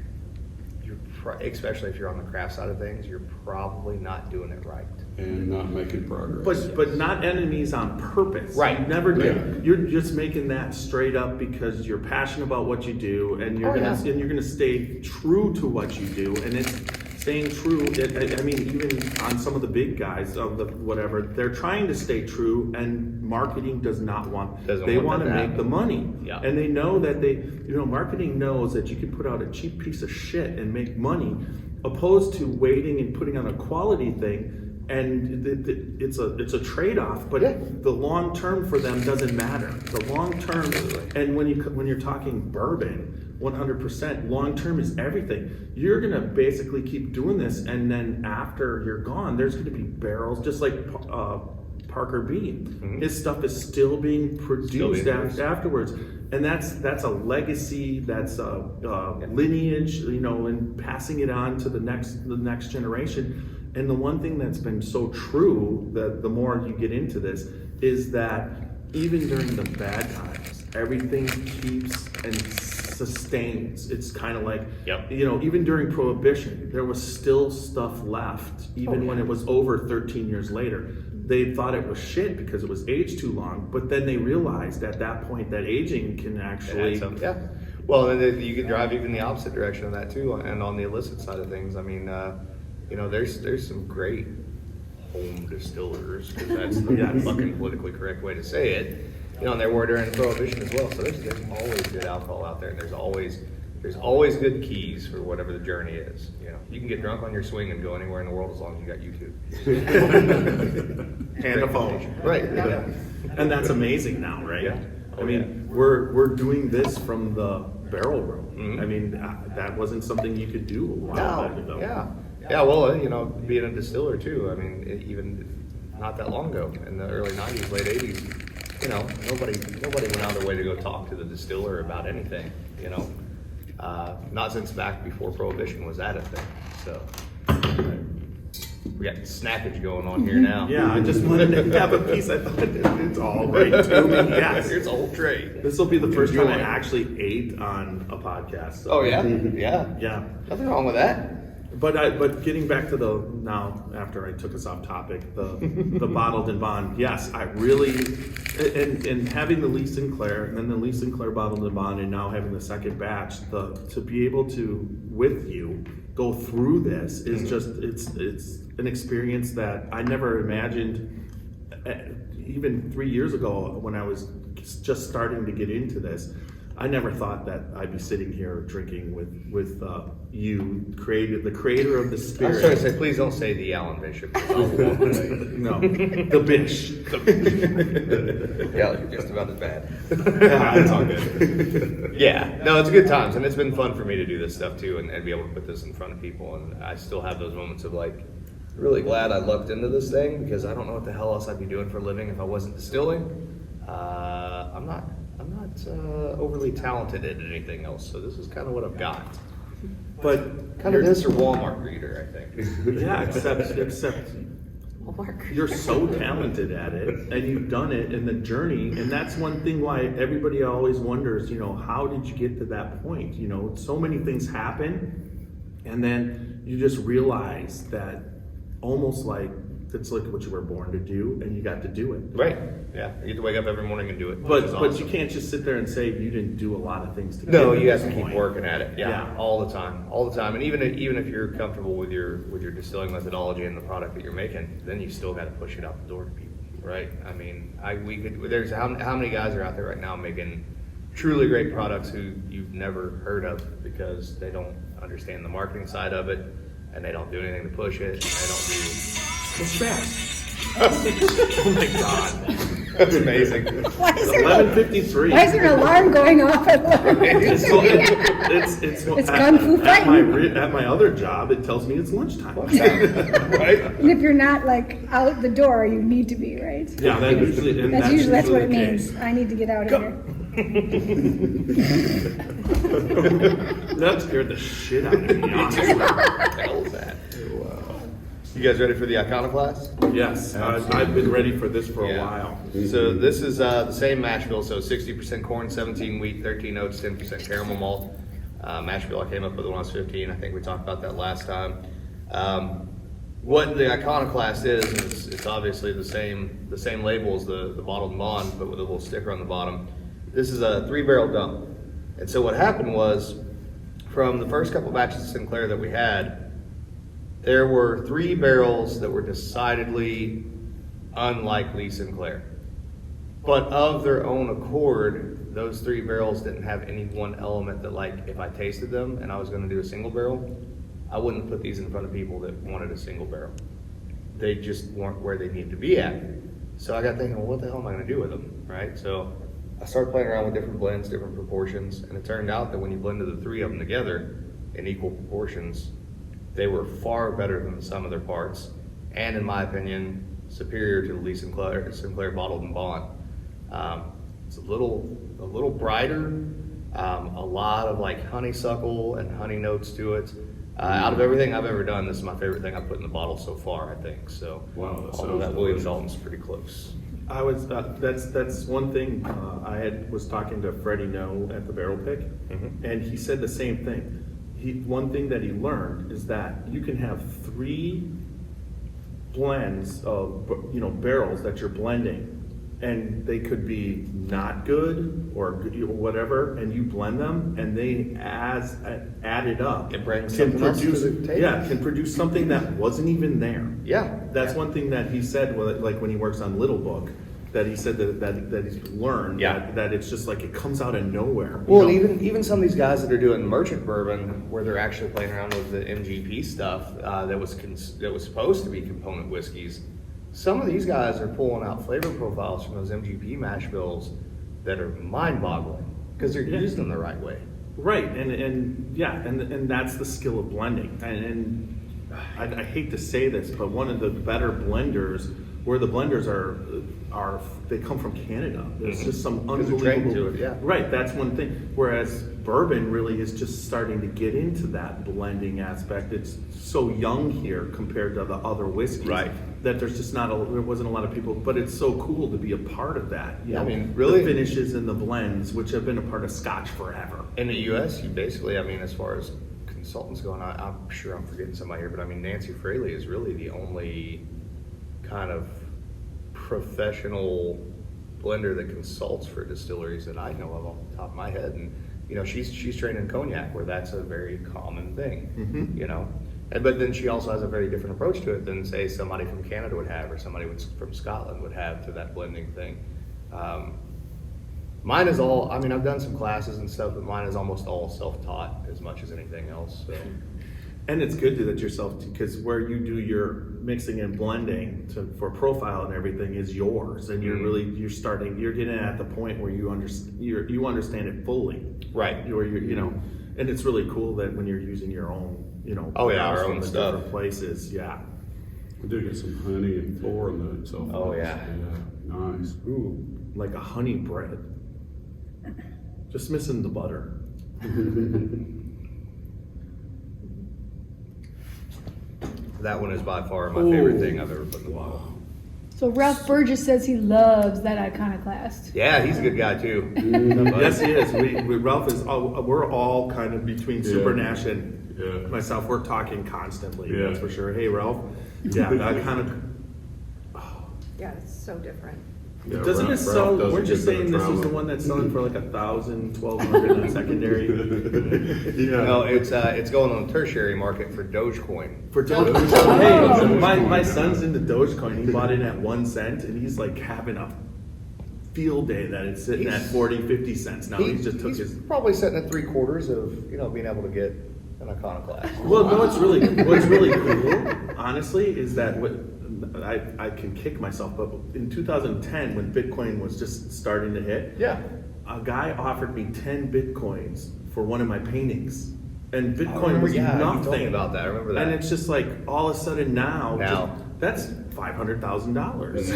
especially if you're on the craft side of things, you're probably not doing it right. And not making progress. but not enemies on purpose. Right. You never do. Yeah. You're just making that straight up because you're passionate about what you do, and you're gonna stay true to what you do, and it's staying true. I mean, even on some of the big guys of the whatever, they're trying to stay true, and marketing does not want. They want to make the money, and they know that marketing knows that you can put out a cheap piece of shit and make money, opposed to waiting and putting on a quality thing. And it's a trade-off, but the long term for them doesn't matter. The long term, and when you're talking bourbon, 100% long term is everything. You're gonna basically keep doing this, and then after you're gone, there's gonna be barrels, just like Parker Bean. Mm-hmm. His stuff is still being produced afterwards, and that's a legacy. That's a lineage, and passing it on to the next generation. And the one thing that's been so true, that the more you get into this, is that even during the bad times, everything keeps and sustains. It's kind of like, even during Prohibition, there was still stuff left, even when it was over 13 years later. They thought it was shit because it was aged too long, but then they realized at that point that aging can actually... Well, and you can drive even the opposite direction of that too, and on the illicit side of things. I mean, there's some great home distillers, because that's the fucking politically correct way to say it. And there were during Prohibition as well. So there's always good alcohol out there, and there's always good keys for whatever the journey is. You can get drunk on your swing and go anywhere in the world as long as you got YouTube and a phone, right? Yeah. And that's amazing now, right? Yeah. I mean, we're doing this from the barrel room. Mm-hmm. I mean, that wasn't something you could do a while back ago. Yeah, well, being a distiller too, I mean, even not that long ago, in the early 90s, late 80s, nobody went out of their way to go talk to the distiller about anything, not since back before Prohibition was that a thing. So we got snackage going on here now. Yeah, I just wanted to have a piece. I thought it's all right to me. Yes, here's a whole tray. This will be the first time I actually ate on a podcast. So. Oh yeah, yeah. Nothing wrong with that. But getting back to now after I took us off topic, the bottled and bond. Yes, I really and having the Lee Sinclair and then the Lee Sinclair bottled and bond, and now having the second batch, to be able to with you go through this is just it's an experience that I never imagined. Even 3 years ago, when I was just starting to get into this, I never thought that I'd be sitting here drinking with you, the creator of the spirit. I was trying to say, please don't say the Alan Bishop. No, the Bish. Yeah, you're just about as bad. Yeah, it's all good. Yeah, no, it's good times, and it's been fun for me to do this stuff too, and be able to put this in front of people. And I still have those moments of like, really glad I lucked into this thing, because I don't know what the hell else I'd be doing for a living if I wasn't distilling. I'm not overly talented at anything else, so this is kind of what I've got. But kind of this or Walmart reader, I think. Yeah, except you're so talented at it, and you've done it in the journey, and that's one thing why everybody always wonders, how did you get to that point? So many things happen, and then you just realize that almost like it's like what you were born to do, and you got to do it. Right. Yeah. You get to wake up every morning and do it. But you can't just sit there and say you didn't do a lot of things to get No, to you have this to keep point. working at it. Yeah. All the time. And even if you're comfortable with your distilling methodology and the product that you're making, then you still got to push it out the door to people, right? I mean, there's how many guys are out there right now making truly great products who you've never heard of because they don't understand the marketing side of it, and they don't do anything to push it, and they don't do. What's that? Oh my God. That's amazing. Why is there 11:53. Why is there an alarm going off at It's, 11:53? It's Kung Fu fighting. At my other job, it tells me it's lunchtime. Right? And if you're not like out the door, you need to be, right? Yeah, that's usually That's what it the means. case. I need to get out of here. That scared the shit out of me, honestly. What the hell is that? You guys ready for the iconoclast? Yes, I've been ready for this for a while. So this is the same mash bill, so 60% corn, 17 wheat, 13 oats, 10% caramel malt. Mash bill I came up with when I was 15. I think we talked about that last time. What the iconoclast is it's obviously the same label as the bottled and bond, but with a little sticker on the bottom. This is a 3-barrel dump. And so what happened was, from the first couple batches of Sinclair that we had, there were 3 barrels that were decidedly unlike Lee Sinclair. But of their own accord, those 3 barrels didn't have any one element that, like, if I tasted them and I was going to do a single barrel, I wouldn't put these in front of people that wanted a single barrel. They just weren't where they needed to be at. So I got thinking, well, what the hell am I going to do with them, right? So I started playing around with different blends, different proportions, and it turned out that when you blended the 3 of them together in equal proportions, they were far better than the sum of their parts, and in my opinion, superior to the Lee Sinclair bottled and bond. It's a little brighter, a lot of like honeysuckle and honey notes to it. Out of everything I've ever done, this is my favorite thing I've put in the bottle so far, I think. So, Wow, that although sounds that Williams delicious. Dalton's pretty close. I was that's one thing. Was talking to Freddie No at the Barrel Pick, and he said the same thing. One thing that he learned is that you can have 3 blends of barrels that you're blending, and they could be not good or whatever, and you blend them, and they added up. It brings can something else to produce the table. can produce something that wasn't even there. Yeah. That's one thing that he said, like when he works on Little Book, that he said that he's learned that it's just like it comes out of nowhere. Well, even some of these guys that are doing merchant bourbon, where they're actually playing around with the MGP stuff that was supposed to be component whiskeys. Some of these guys are pulling out flavor profiles from those MGP mash bills that are mind-boggling because they're used in the right way. Right, and that's the skill of blending. And I hate to say this, but one of the better blenders, where the blenders are they come from Canada. There's just some Because they're trained unbelievable. to it, yeah. Right, that's one thing. Whereas bourbon really is just starting to get into that blending aspect. It's so young here compared to the other whiskeys. Right. That there wasn't a lot of people, but it's so cool to be a part of that. Yeah, I mean, really- the finishes and the blends, which have been a part of Scotch forever. In the U.S., you basically, I mean, as far as consultants going, I'm sure I'm forgetting somebody here, but I mean, Nancy Fraley is really the only kind of professional blender that consults for distilleries that I know of off the top of my head. And she's trained in cognac, where that's a very common thing. But then she also has a very different approach to it than, say, somebody from Canada would have, or somebody from Scotland would have, to that blending thing. Mine is all, I mean, I've done some classes and stuff, but mine is almost all self-taught as much as anything else. So. And it's good that yourself, because where you do your mixing and blending for profile and everything is yours, and you're getting at the point where you understand it fully. Right. Where and it's really cool that when you're using your own, our own from the stuff. different places. Yeah. We do get some honey and floor in that. So Oh, yeah. Nice. Ooh, like a honey bread. Just missing the butter. That one is by far my favorite thing I've ever put in the bottle. So Ralph Burgess says he loves that iconoclast. Yeah, he's a good guy too. Yes, he is. Ralph is. We're all kind of between Super Nash and myself. We're talking constantly. Yeah. That's for sure. Hey, Ralph. Yeah, that kind of. Yeah, it's so different. Yeah, Doesn't it Ralph sell? doesn't Weren't you get saying this is trauma. the one that's selling for like 1,000, 1,200 on secondary? No, it's going on the tertiary market for Dogecoin. For Dogecoin. Hey, my son's into Dogecoin. He bought it at 1 cent, and he's like having a field day that it's sitting at 40, 50 cents now. He just took his. Probably sitting at 3/4 of being able to get an iconoclast. Well, no, what's really cool, honestly, is that I can kick myself, but in 2010, when Bitcoin was just starting to hit, Yeah. a guy offered me 10 Bitcoins for one of my paintings. And Bitcoin was You nothing. told me about that. I remember that. And it's just like all of a sudden now. That's $500,000.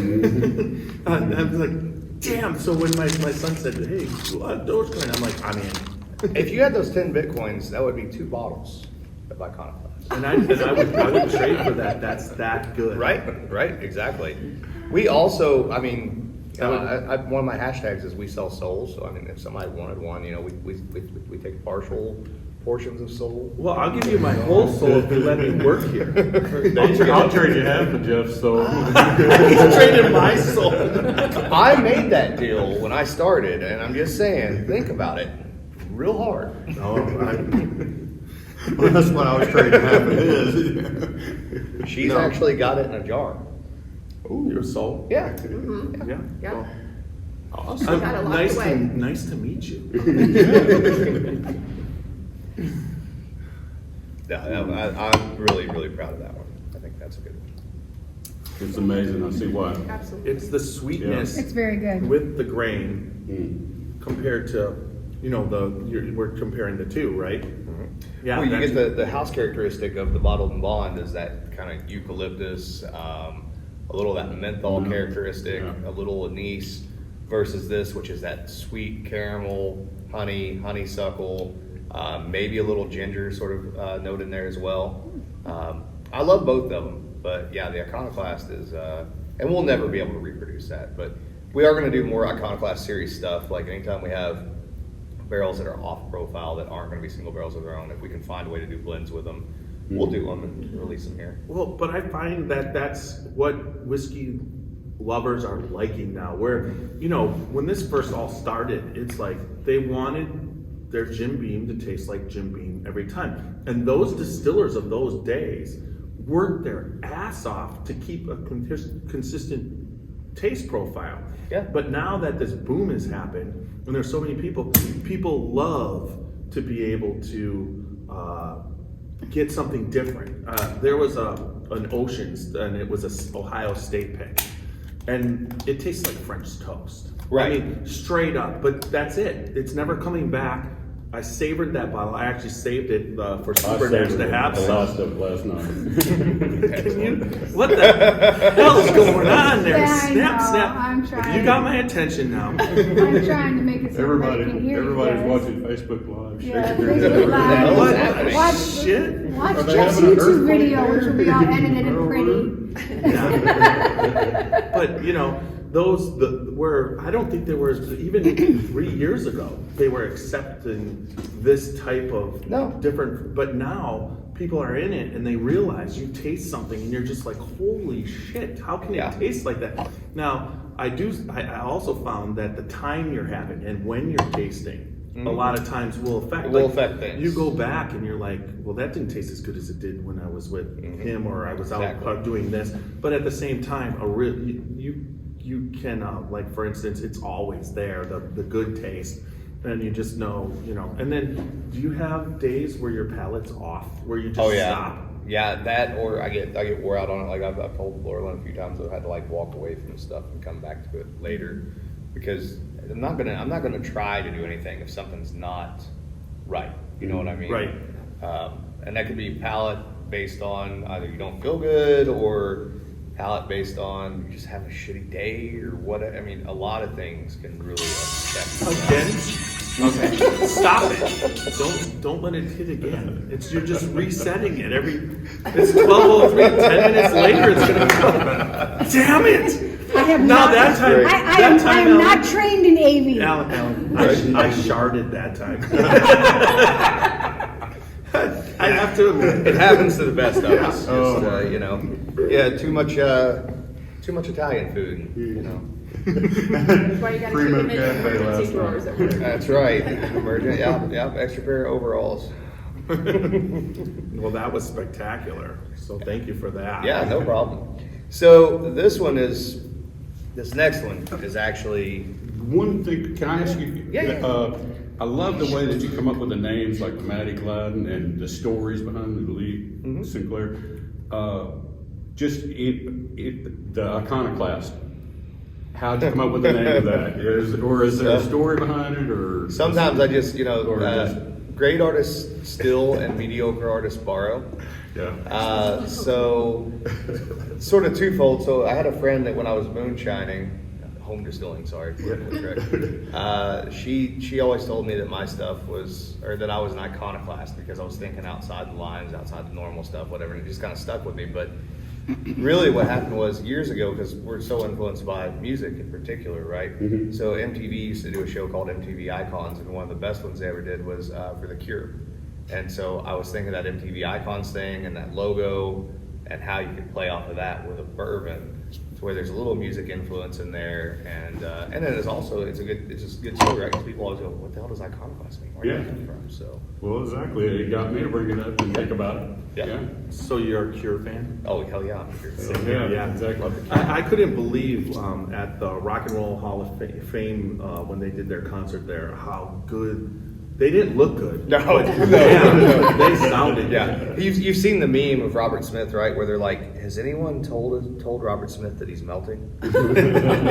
And I was like, damn. So when my son said, hey, you want Dogecoin? I'm like, I'm in. If you had those 10 Bitcoins, that would be 2 bottles of iconoclast. And I would trade for that. That's that good. Right, exactly. We also, I mean, one of my hashtags is we sell souls. So I mean, if somebody wanted one, we take partial portions of soul. Well, I'll give you my whole soul if you let me work here. I'll trade you half of Jeff's soul. He's trading my soul. I made that deal when I started, and I'm just saying, think about it real hard. Well, that's what I was trading half of his. She's actually got it in a jar. Ooh, your soul? Yeah. Yeah. Yeah. Well, Awesome. Got it locked away. Nice to meet you. I'm really, really proud of that one. I think that's a good one. It's amazing. I see why. Absolutely. It's the sweetness It's very good. with the grain compared to, we're comparing the two, right? Yeah. Well, you that's- get the house characteristic of the bottled and bond is that kind of eucalyptus, a little of that menthol characteristic, a little anise, versus this, which is that sweet caramel, honeysuckle, maybe a little ginger sort of note in there as well. I love both of them, but yeah, the iconoclast is, and we'll never be able to reproduce that, but we are going to do more iconoclast series stuff. Like anytime we have barrels that are off profile that aren't going to be single barrels of their own, if we can find a way to do blends with them, we'll do them and release them here. Well, but I find that that's what whiskey lovers are liking now, where, when this first all started, it's like they wanted their Jim Beam to taste like Jim Beam every time. And those distillers of those days worked their ass off to keep a consistent taste profile. Yeah. But now that this boom has happened, and there's so many people love to be able to get something different. There was an Oceans, and it was a Ohio State pick, and it tastes like French toast. Right. I mean, straight up. But that's it. It's never coming back. I savored that bottle. I actually saved it for Super Nash to have the some. last of it last night. Can you? What the hell is going on there? Yeah, I Snap, know. snap. I'm trying. You got my attention now. I'm trying to make it so everybody can hear Everybody's you guys. watching Facebook Live. Yeah, shaking their Facebook head. Live. What? happening? Shit. Watch Are they Jeff's having an YouTube earthquake video, which will be all edited and pretty. Yeah. But I don't think there was even 3 years ago they were accepting this type of different. But now people are in it and they realize you taste something and you're just like, holy shit, how can it taste like that? Now I also found that the time you're having and when you're tasting a lot of times will affect things. You go back and you're like, well, that didn't taste as good as it did when I was with him or I was out doing this. But at the same time, you can, like for instance, it's always there, the good taste, and you just know. And then, do you have days where your palate's off, where you just stop? Yeah, that or I get wore out on it. Like I've told Laurelyn a few times, I've had to like walk away from stuff and come back to it later, because I'm not gonna try to do anything if something's not right. You know what I mean? Right. And that could be palate based on either you don't feel good or palate based on you just have a shitty day or what. I mean, a lot of things can really affect. Again? Okay. Stop it. Don't let it hit again. You're just resetting it it's 12:03. 10 minutes later, it's gonna go. Damn it! I have Now not, that time, I am not trained in AV. Alan, I sharded that time. I have to admit, It happens to the best of us. Just, too much Italian food. That's why you got to keep them in emergency drawers at work. That's right. Emergent, extra pair of overalls. Well, that was spectacular. So thank you for that. Yeah, no problem. So this next one is actually. One thing, can I ask you? Yeah. I love the way that you come up with the names like Maddie Gladden and the stories behind the Lee Sinclair. just the iconoclast. How'd you come up with the name of that? Is there a story behind it, or sometimes I just just great artists steal and mediocre artists borrow. yeah? So sort of twofold. So I had a friend that when I was moonshining, home distilling, sorry, politically correct. She always told me that my stuff was, or that I was an iconoclast because I was thinking outside the lines, outside the normal stuff, whatever. And it just kind of stuck with me. But really what happened was years ago, because we're so influenced by music in particular, right? Mm-hmm. So MTV used to do a show called MTV Icons, and one of the best ones they ever did was for The Cure. And so I was thinking that MTV Icons thing and that logo and how you could play off of that with a bourbon, to where there's a little music influence in there, and then it's a good story, right? Because people always go, "What the hell does iconoclast mean? Where did that come from?" So, Well, exactly. It got me to bring it up and think about it. Yeah. So you're a Cure fan? oh hell yeah, I'm sure. Yeah, exactly. I couldn't believe at the Rock and Roll Hall of Fame when they did their concert there how good. They didn't look good. No, but no, man, no. they sounded Yeah, good. you've seen the meme of Robert Smith, right? Where they're like, "Has anyone told Robert Smith that he's melting?"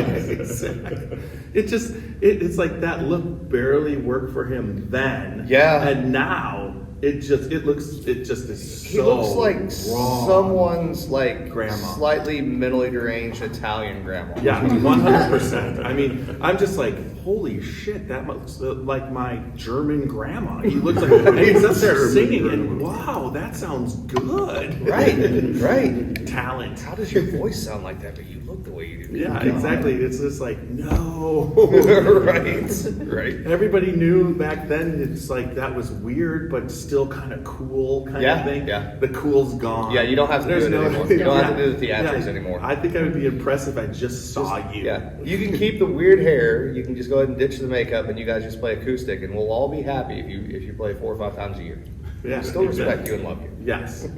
Exactly. It's like that look barely worked for him then. Yeah. And now it just is He so looks like wrong. someone's like Grandma. slightly mentally deranged Italian grandma. Yeah, 100%. I mean, I'm just like, holy shit, that looks like my German grandma. He looks like, and he's up there singing, and wow, that sounds good. Right. Talent. How does your voice sound like that? But you look the way you do. Yeah, God. exactly. It's just like, no. right. Everybody knew back then, it's like that was weird, but still kind of cool kind Yeah, of thing. yeah. The cool's gone. Yeah, you don't have to do it anymore. You don't have to do the theatrics anymore. I think I would be impressed if I just saw you. Yeah, you can keep the weird hair. You can just go ahead and ditch the makeup, and you guys just play acoustic, and we'll all be happy if you play 4 or 5 times a year. Yeah, We'll still respect exactly. you and love you. Yes.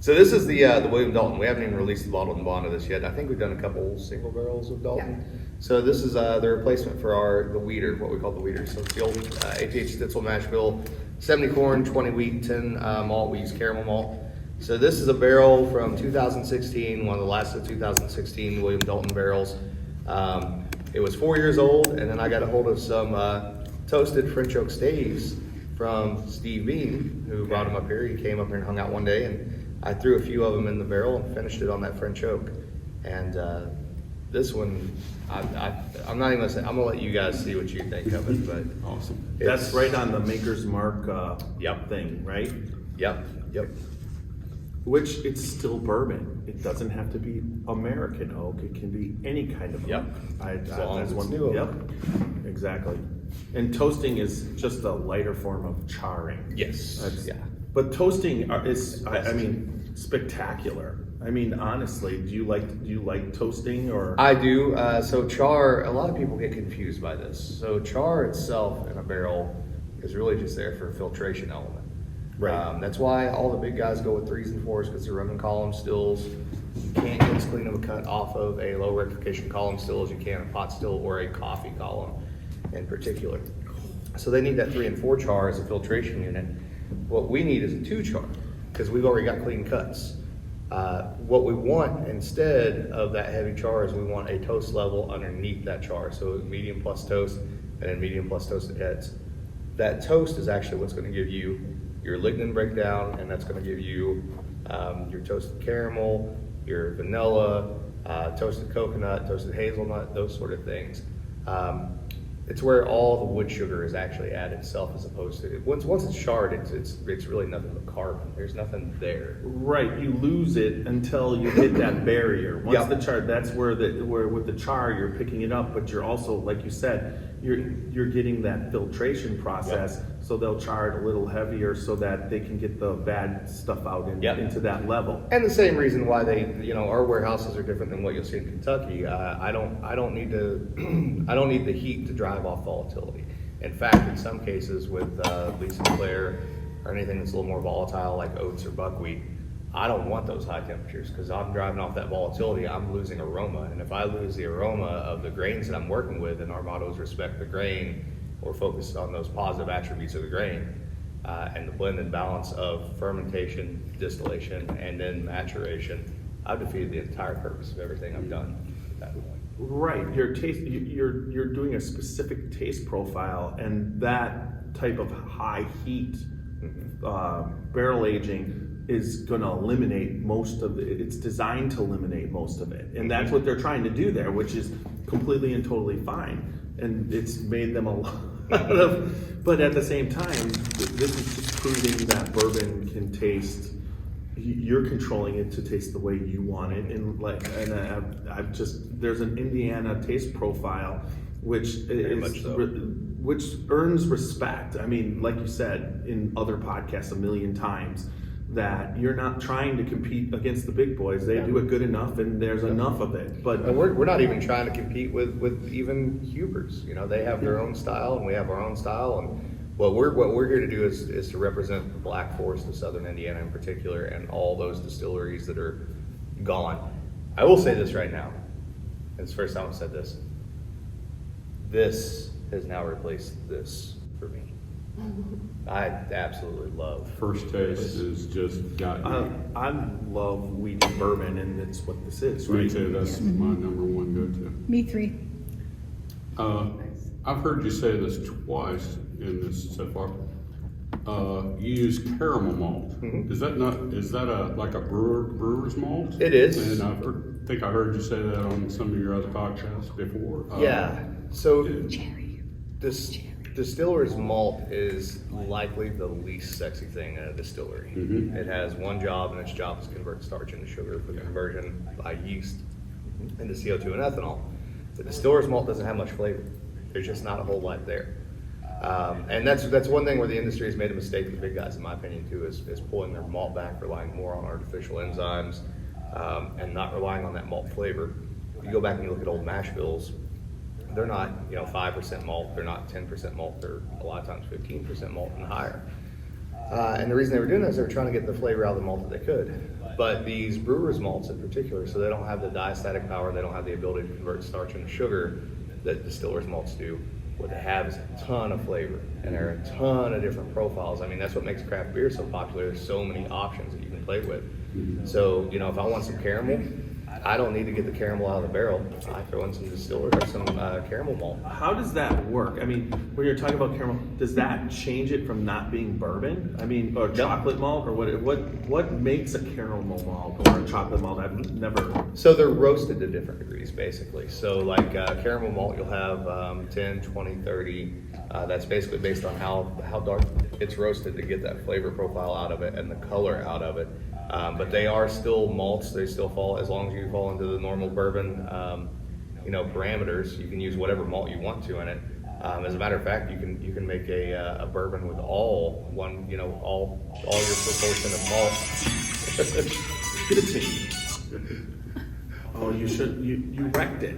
So this is the William Dalton. We haven't even released the bottled and bond of this yet. I think we've done a couple single barrels of Dalton. Yeah. So this is the replacement for the weeder, what we call the weeder. So it's the old APH Stitzel mash bill, 70 corn, 20 wheat, 10 malt. We use caramel malt. So this is a barrel from 2016, one of the last of 2016 William Dalton barrels. It was 4 years old, and then I got a hold of some toasted French oak staves from Steve Bean, who brought them up here. He came up here and hung out one day, and I threw a few of them in the barrel and finished it on that French oak. And this one, I'm not even gonna say. I'm gonna let you guys see what you think of it. But Awesome. That's right on the Maker's Mark Yep. thing, right? Yep. Which it's still bourbon. It doesn't have to be American oak. It can be any kind of Yep. oak. As long as it's new oak. Yep, exactly. And toasting is just a lighter form of charring. Yes. That's- Yeah. But toasting is, I mean, spectacular. I mean, honestly, do you like toasting or? I do. So char, a lot of people get confused by this. So char itself in a barrel is really just there for a filtration element. Right. That's why all the big guys go with 3s and 4s, because they're running column stills. You can't get as clean of a cut off of a low rectification column still as you can a pot still or a coffee column in particular. So they need that 3 and 4 char as a filtration unit. What we need is a 2 char, because we've already got clean cuts. What we want instead of that heavy char is we want a toast level underneath that char. So medium plus toast and then medium plus toasted heads. That toast is actually what's going to give you your lignin breakdown, and that's going to give you your toasted caramel, your vanilla, toasted coconut, toasted hazelnut, those sort of things. It's where all the wood sugar is actually at itself, as opposed to once it's charred, it's really nothing but carbon. There's nothing there. Right, you lose it until you hit that barrier. Once Yep. the char, that's where with the char you're picking it up, but you're also, like you said, you're getting that filtration process. So they'll char it a little heavier so that they can get the bad stuff out Yep. into that level. And the same reason why our warehouses are different than what you'll see in Kentucky. I don't need the heat to drive off volatility. In fact, in some cases with Lee Sinclair or anything that's a little more volatile like oats or buckwheat, I don't want those high temperatures, because I'm driving off that volatility. I'm losing aroma, and if I lose the aroma of the grains that I'm working with, and our motto is respect the grain, or focus on those positive attributes of the grain, And the blend and balance of fermentation, distillation, and then maturation, I've defeated the entire purpose of everything I've done at that point. Right, you're doing a specific taste profile, and that type of high heat barrel aging is going to eliminate most of it. It's designed to eliminate most of it, and that's what they're trying to do there, which is completely and totally fine. And it's made them a lot of, but at the same time, this is just proving that bourbon can taste. You're controlling it to taste the way you want it, and I've just, there's an Indiana taste profile, which which earns respect. I mean, like you said in other podcasts a million times, that you're not trying to compete against the big boys. They do it good enough, and there's enough of it. But and we're not even trying to compete with even Huber's. You know, they have their own style, and we have our own style, and what we're here to do is to represent the Black Forest of Southern Indiana in particular, and all those distilleries that are gone. I will say this right now, and it's the first time I've said this. This has now replaced this for me. I absolutely love. First taste is just got me. I love wheat bourbon, and it's what this is, right? Me too. That's my number one go-to. Me 3. I've heard you say this twice in this so far. You use caramel malt. Is that like a brewer's malt? It is. And I think I heard you say that on some of your other podcasts before. Yeah. So this distiller's malt is likely the least sexy thing in a distillery. It has one job, and its job is to convert starch into sugar for the conversion by yeast into CO2 and ethanol. The distiller's malt doesn't have much flavor. There's just not a whole lot there. And that's one thing where the industry has made a mistake, the big guys in my opinion too, is pulling their malt back, relying more on artificial enzymes, and not relying on that malt flavor. If you go back and you look at old mash bills, they're not 5% malt, they're not 10% malt, they're a lot of times 15% malt and higher. And the reason they were doing that is they were trying to get the flavor out of the malt that they could. But these brewers' malts in particular, so they don't have the diastatic power, they don't have the ability to convert starch into sugar that distillers' malts do. What they have is a ton of flavor, and there are a ton of different profiles. I mean, that's what makes craft beer so popular. There's so many options that you can play with. So, if I want some caramel, I don't need to get the caramel out of the barrel. I throw in some distiller or some caramel malt. How does that work? I mean, when you're talking about caramel, does that change it from not being bourbon? I mean, or chocolate malt, or what makes a caramel malt or a chocolate malt? I've never. So they're roasted to different degrees, basically. So like caramel malt, you'll have 10, 20, 30. That's basically based on how dark it's roasted to get that flavor profile out of it and the color out of it. But they are still malts. They still fall, as long as you fall into the normal bourbon, parameters. You can use whatever malt you want to in it. As a matter of fact, you can make a bourbon with all your proportion of malt. Get a team. Oh, you should. You wrecked it.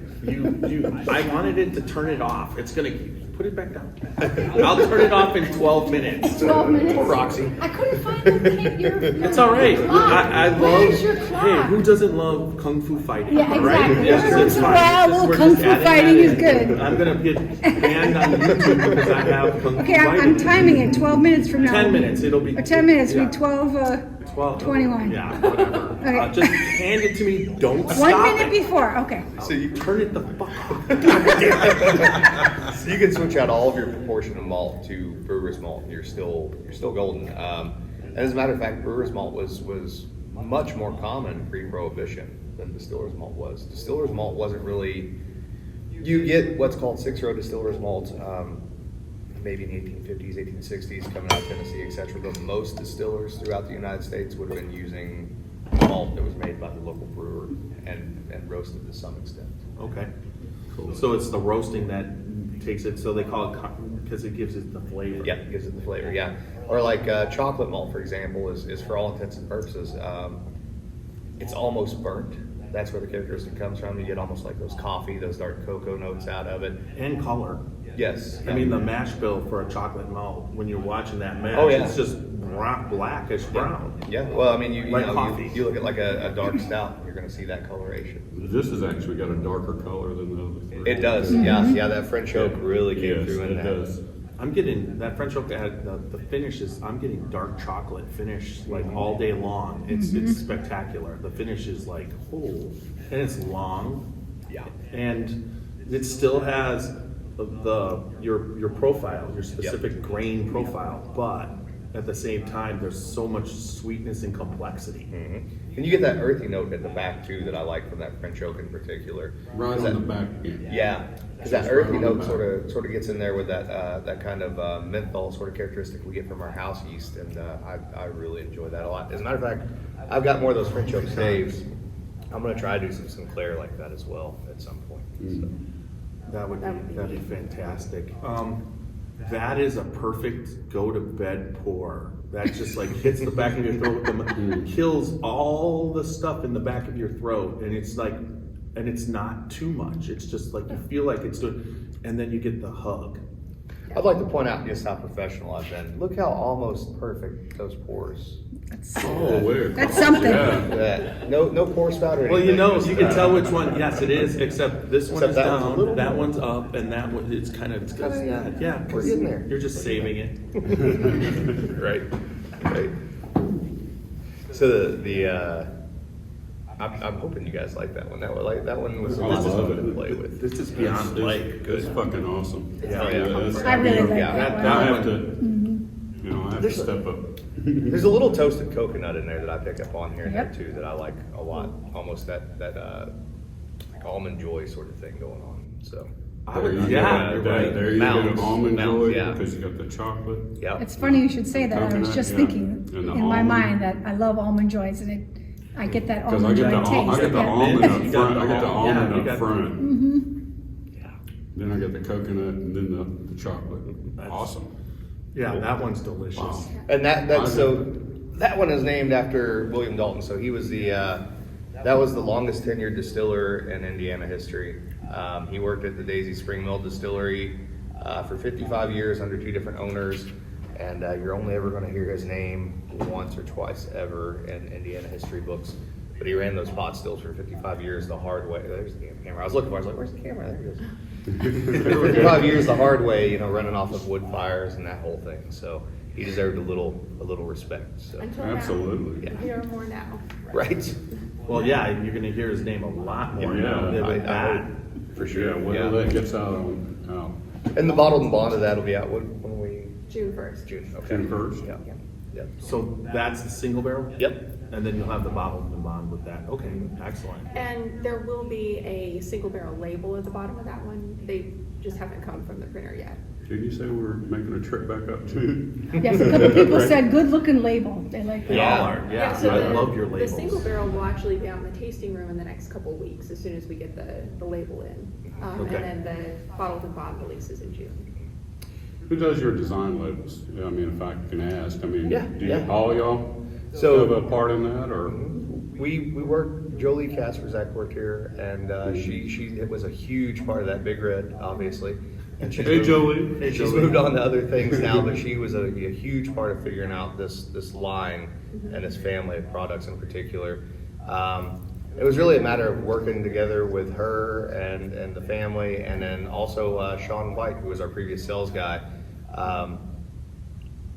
I wanted it to turn it off. It's gonna put it back down. I'll turn it off in 12 minutes. 12 minutes? Roxy. I couldn't find your It's all right. I love. Where's your clock? Hey, who doesn't love kung fu fighting? Yeah, exactly. Right? It's fine. Well, a little We're kung just fu adding fighting that is in. good. I'm gonna get banned on YouTube because I have kung fu Okay, fighting. I'm timing it. 12 minutes from now. 10 minutes. It'll be. 10 minutes. Yeah. Be 12. 21. Yeah, whatever. Okay. Just hand it to me. Don't 1 stop minute it. before. Okay. So you Turn it the fuck off. So you can switch out all of your proportion of malt to brewer's malt, and you're still golden. And as a matter of fact, brewer's malt was much more common pre-prohibition than distiller's malt was. Distiller's malt wasn't really. You get what's called 6-row distiller's malt, maybe in the 1850s, 1860s, coming out of Tennessee, etc. But most distillers throughout the United States would have been using malt that was made by the local brewer and roasted to some extent. Okay. Cool. So it's the roasting that takes it. So they call it because it gives it the flavor. Yeah, it gives it the flavor. Yeah, or like chocolate malt, for example, is for all intents and purposes, it's almost burnt. That's where the characteristic comes from. You get almost like those coffee, those dark cocoa notes out of it. And color. Yes. I mean, the mash bill for a chocolate malt, when you're watching that mash, it's just blackish brown. Yeah. Well, I mean, you coffee. you look at like a dark stout, you're going to see that coloration. This has actually got a darker color than the other three. It does. Yeah. Yeah. That French oak really came Yes, through in it that. does. I'm getting that French oak. The finish is. I'm getting dark chocolate finish like all day long. It's spectacular. The finish is like and it's long. Yeah. And it still has your profile, your specific grain profile, but at the same time, there's so much sweetness and complexity. And you get that earthy note at the back too that I like from that French oak in particular. Right on the back end. Yeah, because that earthy note sort of gets in there with that kind of menthol sort of characteristic we get from our house yeast, and I really enjoy that a lot. As a matter of fact, I've got more of those French oak staves. I'm gonna try to do some Sinclair like that as well at some point. So. That'd be fantastic. That is a perfect go to bed pour. That just like hits the back of your throat, kills all the stuff in the back of your throat, and it's like, and it's not too much. It's just like you feel like it's doing, and then you get the hug. I'd like to point out just how professional I've been. Look how almost perfect those pours. That's something. Yeah. No pour spout or anything. Well, you know, you can tell which one. Yes, it is. Except this one is that one's a down, little that more. one's up, and that one it's kind of yeah. We're getting there. You're just saving it. Right. So I'm hoping you guys like that one. That one was a lot of fun to play with. This is beyond like It's fucking awesome. Yeah. I really like that that one. I have to, I have to step up. There's a little toasted coconut in there that I pick up on here and Yep. there too that I like a lot. Almost that like almond joy sort of thing going on. So I would, There you yeah, go. you're right. There you get an Mounds. almond Mounds, joy yeah. because you got the chocolate. yeah. It's funny you should say that. I was Coconut, just yeah. thinking And the in my almond. mind that I love almond joys, and I get that Because I almond get joy the taste. I get the Yeah. almond up You got front. the I get the almond, yeah, almond you up got- front. Yeah. Then I get the coconut and then the chocolate. Awesome. Yeah, that one's delicious. Wow. And that one is named after William Dalton. So he was that was the longest tenured distiller in Indiana history. He worked at the Daisy Spring Mill Distillery for 55 years under 2 different owners, and you're only ever going to hear his name once or twice ever in Indiana history books. But he ran those pot stills for 55 years the hard way. There's the camera. I was looking for it. I was like, where's the camera? There it is. 55 years the hard way, running off of wood fires and that whole thing. So he deserved a little respect. So. Until Absolutely. now. Here are more now. Right. Well, yeah, you're going to hear his name a lot more Yeah, now. I- With that. For sure. Yeah, whether that gets out on And the bottled and bond of that'll be out when we June 1st. June. Okay. June 1st. Yeah. Yep. So that's the single barrel? Yep. And then you'll have the bottled and bond with that. Okay, excellent. And there will be a single barrel label at the bottom of that one. They just haven't come from the printer yet. Did you say we're making a trip back up too? Yes, a couple people said good looking label. They like They that. all are. Yeah, so I the, love your The labels. single barrel will actually be out in the tasting room in the next couple of weeks as soon as we get the label in. Okay. And then the bottled and bond releases in June. Who does your design labels? I mean, if I can ask, do you, yeah. all y'all So- have a part in that, or? We worked. Jolie Kasperzak worked here, and she it was a huge part of that Big Red, obviously. And she's Hey, moved- Jolie. Hey, She's Jolie. moved on to other things now, but she was a huge part of figuring out this line and this family of products in particular. It was really a matter of working together with her and the family, and then also Sean White, who was our previous sales guy.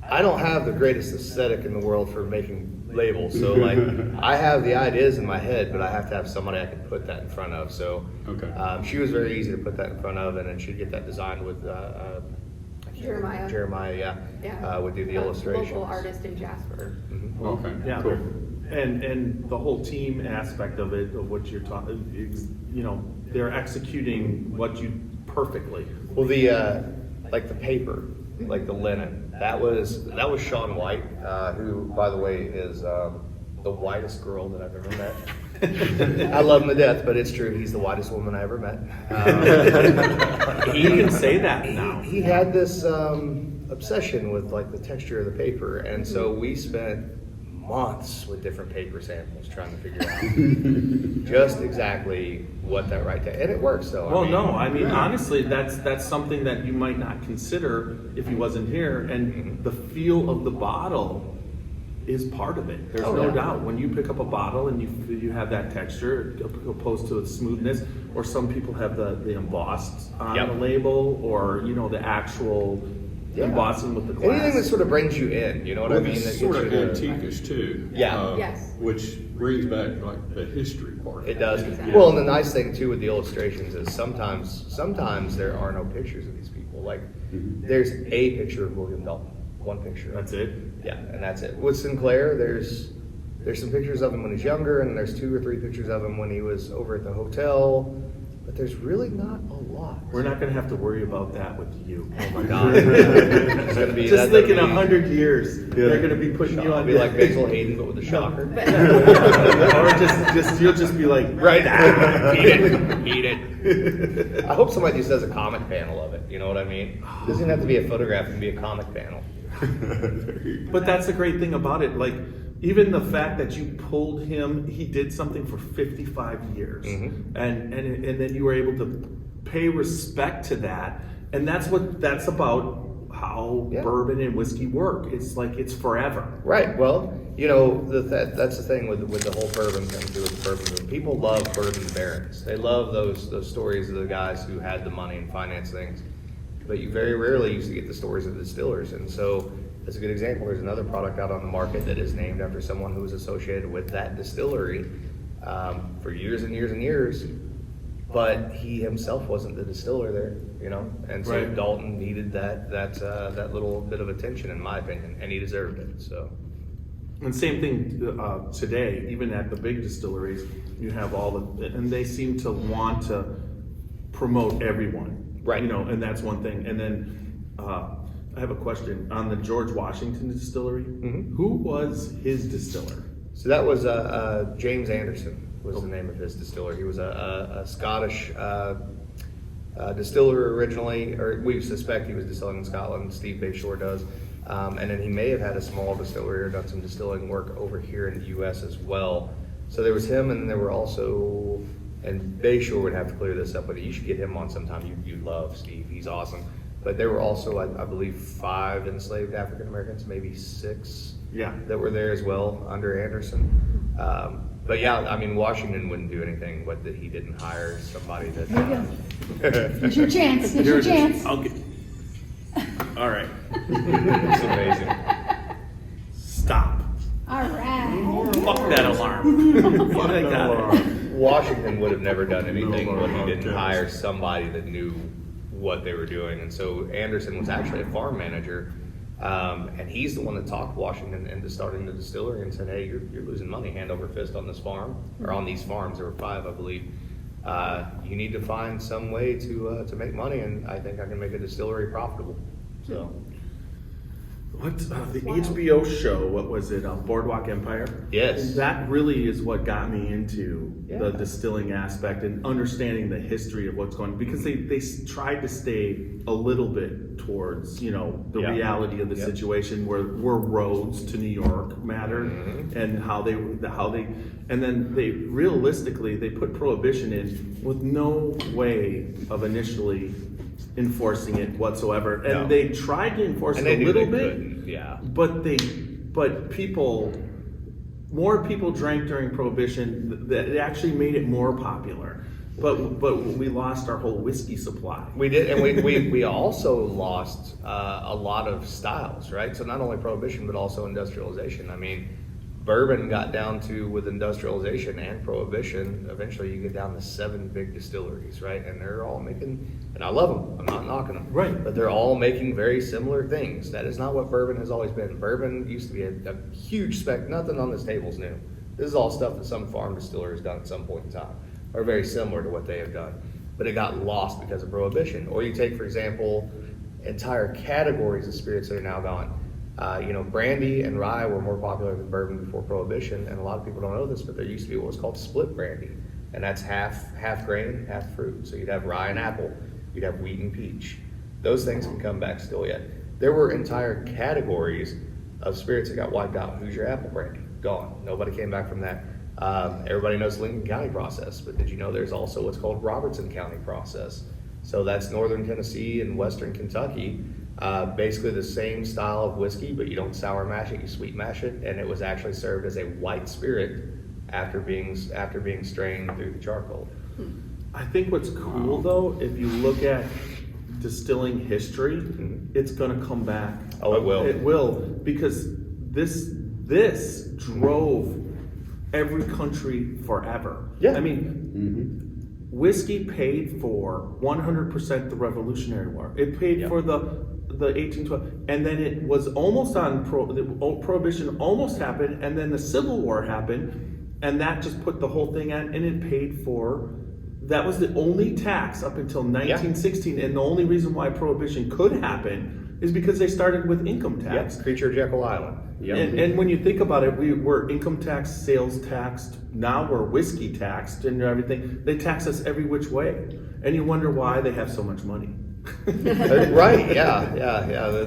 I don't have the greatest aesthetic in the world for making labels, so like I have the ideas in my head, but I have to have somebody I can put that in front of. So Okay. she was very easy to put that in front of, and then she'd get that designed with Jeremiah. Jeremiah, Yeah. would do the illustrations. Local artist in Jasper. Okay, Yeah, cool. and the whole team aspect of it, of what you're talking, they're executing what you perfectly. Well, the like the paper, like the linen, that was Sean White, who, by the way, is the whitest girl that I've ever met. I love him to death, but it's true. He's the whitest woman I ever met. You can say that now. He had this obsession with like the texture of the paper, and so we spent months with different paper samples trying to figure out just exactly what that right and it works though. Well, I mean, honestly, that's something that you might not consider if he wasn't here, and the feel of the bottle is part of it. There's no doubt. When you pick up a bottle and you have that texture opposed to the smoothness, or some people have the embossed on the label, or the actual in Boston with the glass. Anything that sort of brings you in, you know what I mean? It's That sort of gets you to- antiquish too. Yeah. Yes. Which brings back like the history part. It does. Exactly. Well, and the nice thing too with the illustrations is sometimes there are no pictures of these people. Like there's a picture of William Dalton, one picture. That's it. Yeah, and that's it. With Sinclair, there's some pictures of him when he's younger, and there's 2 or 3 pictures of him when he was over at the hotel. But there's really not a lot. We're not going to have to worry about that with you. Oh my God! It's gonna be Just think in 100 years, they're going to be putting you I'll on be like Basil Hayden, but with a shocker. or just you'll just be like, Right. Eat it. I hope somebody just does a comic panel of it. You know what I mean? It doesn't have to be a photograph; it can be a comic panel. But that's the great thing about it. Like, even the fact that you pulled him, he did something for 55 years. Mm-hmm. And then you were able to pay respect to that. And that's about how Yeah. bourbon and whiskey work. It's like, it's forever. Right. Well, you know, that's the thing with the whole bourbon thing too. With the bourbon boom. People love bourbon barons. They love those stories of the guys who had the money and finance things. But you very rarely used to get the stories of the distillers. And so, as a good example, there's another product out on the market that is named after someone who was associated with that distillery for years and years and years. But he himself wasn't the distiller there, you know. And so Right. Dalton needed that little bit of attention, in my opinion, and he deserved it. So. And same thing today, even at the big distilleries, you have and they seem to want to promote everyone. Right. You know, and that's one thing. And then I have a question on the George Washington Distillery. Mm-hmm. Who was his distiller? So that was James Anderson was the name of his distiller. He was a Scottish distiller originally, or we suspect he was distilling in Scotland. Steve Bayshore does. And then he may have had a small distillery or done some distilling work over here in the U.S. as well. So there was him, and there were also, and Bayshore would have to clear this up with you. You should get him on sometime. You'd love Steve. He's awesome. But there were also, I believe, 5 enslaved African Americans, maybe 6 that were there as well under Anderson. But yeah, I mean, Washington wouldn't do anything but that he didn't hire somebody that. There you go. Here's your chance. Here's your chance. Okay. All right. It's amazing. Stop. All right. Fuck that alarm. Fuck that alarm. Washington would have never done anything No, when he didn't okay. hire somebody that knew what they were doing. And so Anderson was actually a farm manager, and he's the one that talked Washington into starting the distillery and said, "Hey, you're losing money hand over fist on this farm, or on these farms. There were 5, I believe. You need to find some way to make money, and I think I can make a distillery profitable." So. What the HBO show? What was it? Boardwalk Empire. Yes. That really is what got me into Yeah. the distilling aspect and understanding the history of what's going on, because they tried to stay a little bit towards the Yeah. reality of the Yep. situation where roads to New York mattered Mm-hmm. and how they and then they realistically they put prohibition in with no way of initially enforcing it whatsoever, and No. they tried to enforce And it they a knew little they bit. couldn't, yeah. More people drank during Prohibition. That it actually made it more popular. But we lost our whole whiskey supply. We did, and we also lost a lot of styles, right? So not only Prohibition, but also industrialization. I mean, bourbon got down to, with industrialization and Prohibition, eventually you get down to 7 big distilleries, right? And they're all making, and I love them, I'm not knocking them. Right. But they're all making very similar things. That is not what bourbon has always been. Bourbon used to be a huge spec, nothing on this table is new. This is all stuff that some farm distiller has done at some point in time, or very similar to what they have done. But it got lost because of Prohibition. Or you take, for example, entire categories of spirits that are now gone. Brandy and rye were more popular than bourbon before Prohibition, and a lot of people don't know this, but there used to be what was called split brandy, and that's half grain, half fruit. So you'd have rye and apple, you'd have wheat and peach. Those things can come back still yet. There were entire categories of spirits that got wiped out. Who's your apple brandy? Gone. Nobody came back from that. Everybody knows the Lincoln County process, but did you know there's also what's called Robertson County process? So that's northern Tennessee and western Kentucky. Basically the same style of whiskey, but you don't sour mash it, you sweet mash it, and it was actually served as a white spirit after being strained through the charcoal. I think what's cool though, if you look at distilling history, it's going to come back. Oh, it will. It will, because this drove every country forever. Yeah. I mean, whiskey paid for 100% the Revolutionary War. It paid for the 1812, and then it was almost on Prohibition almost happened, and then the Civil War happened, and that just put the whole thing on, and it paid for. That was the only tax up until 1916, and the only reason why Prohibition could happen is because they started with income tax. Yes, Creature of Jekyll Island. Yep. And when you think about it, we were income tax, sales taxed, now we're whiskey taxed and everything. They tax us every which way. And you wonder why they have so much money. Right, yeah.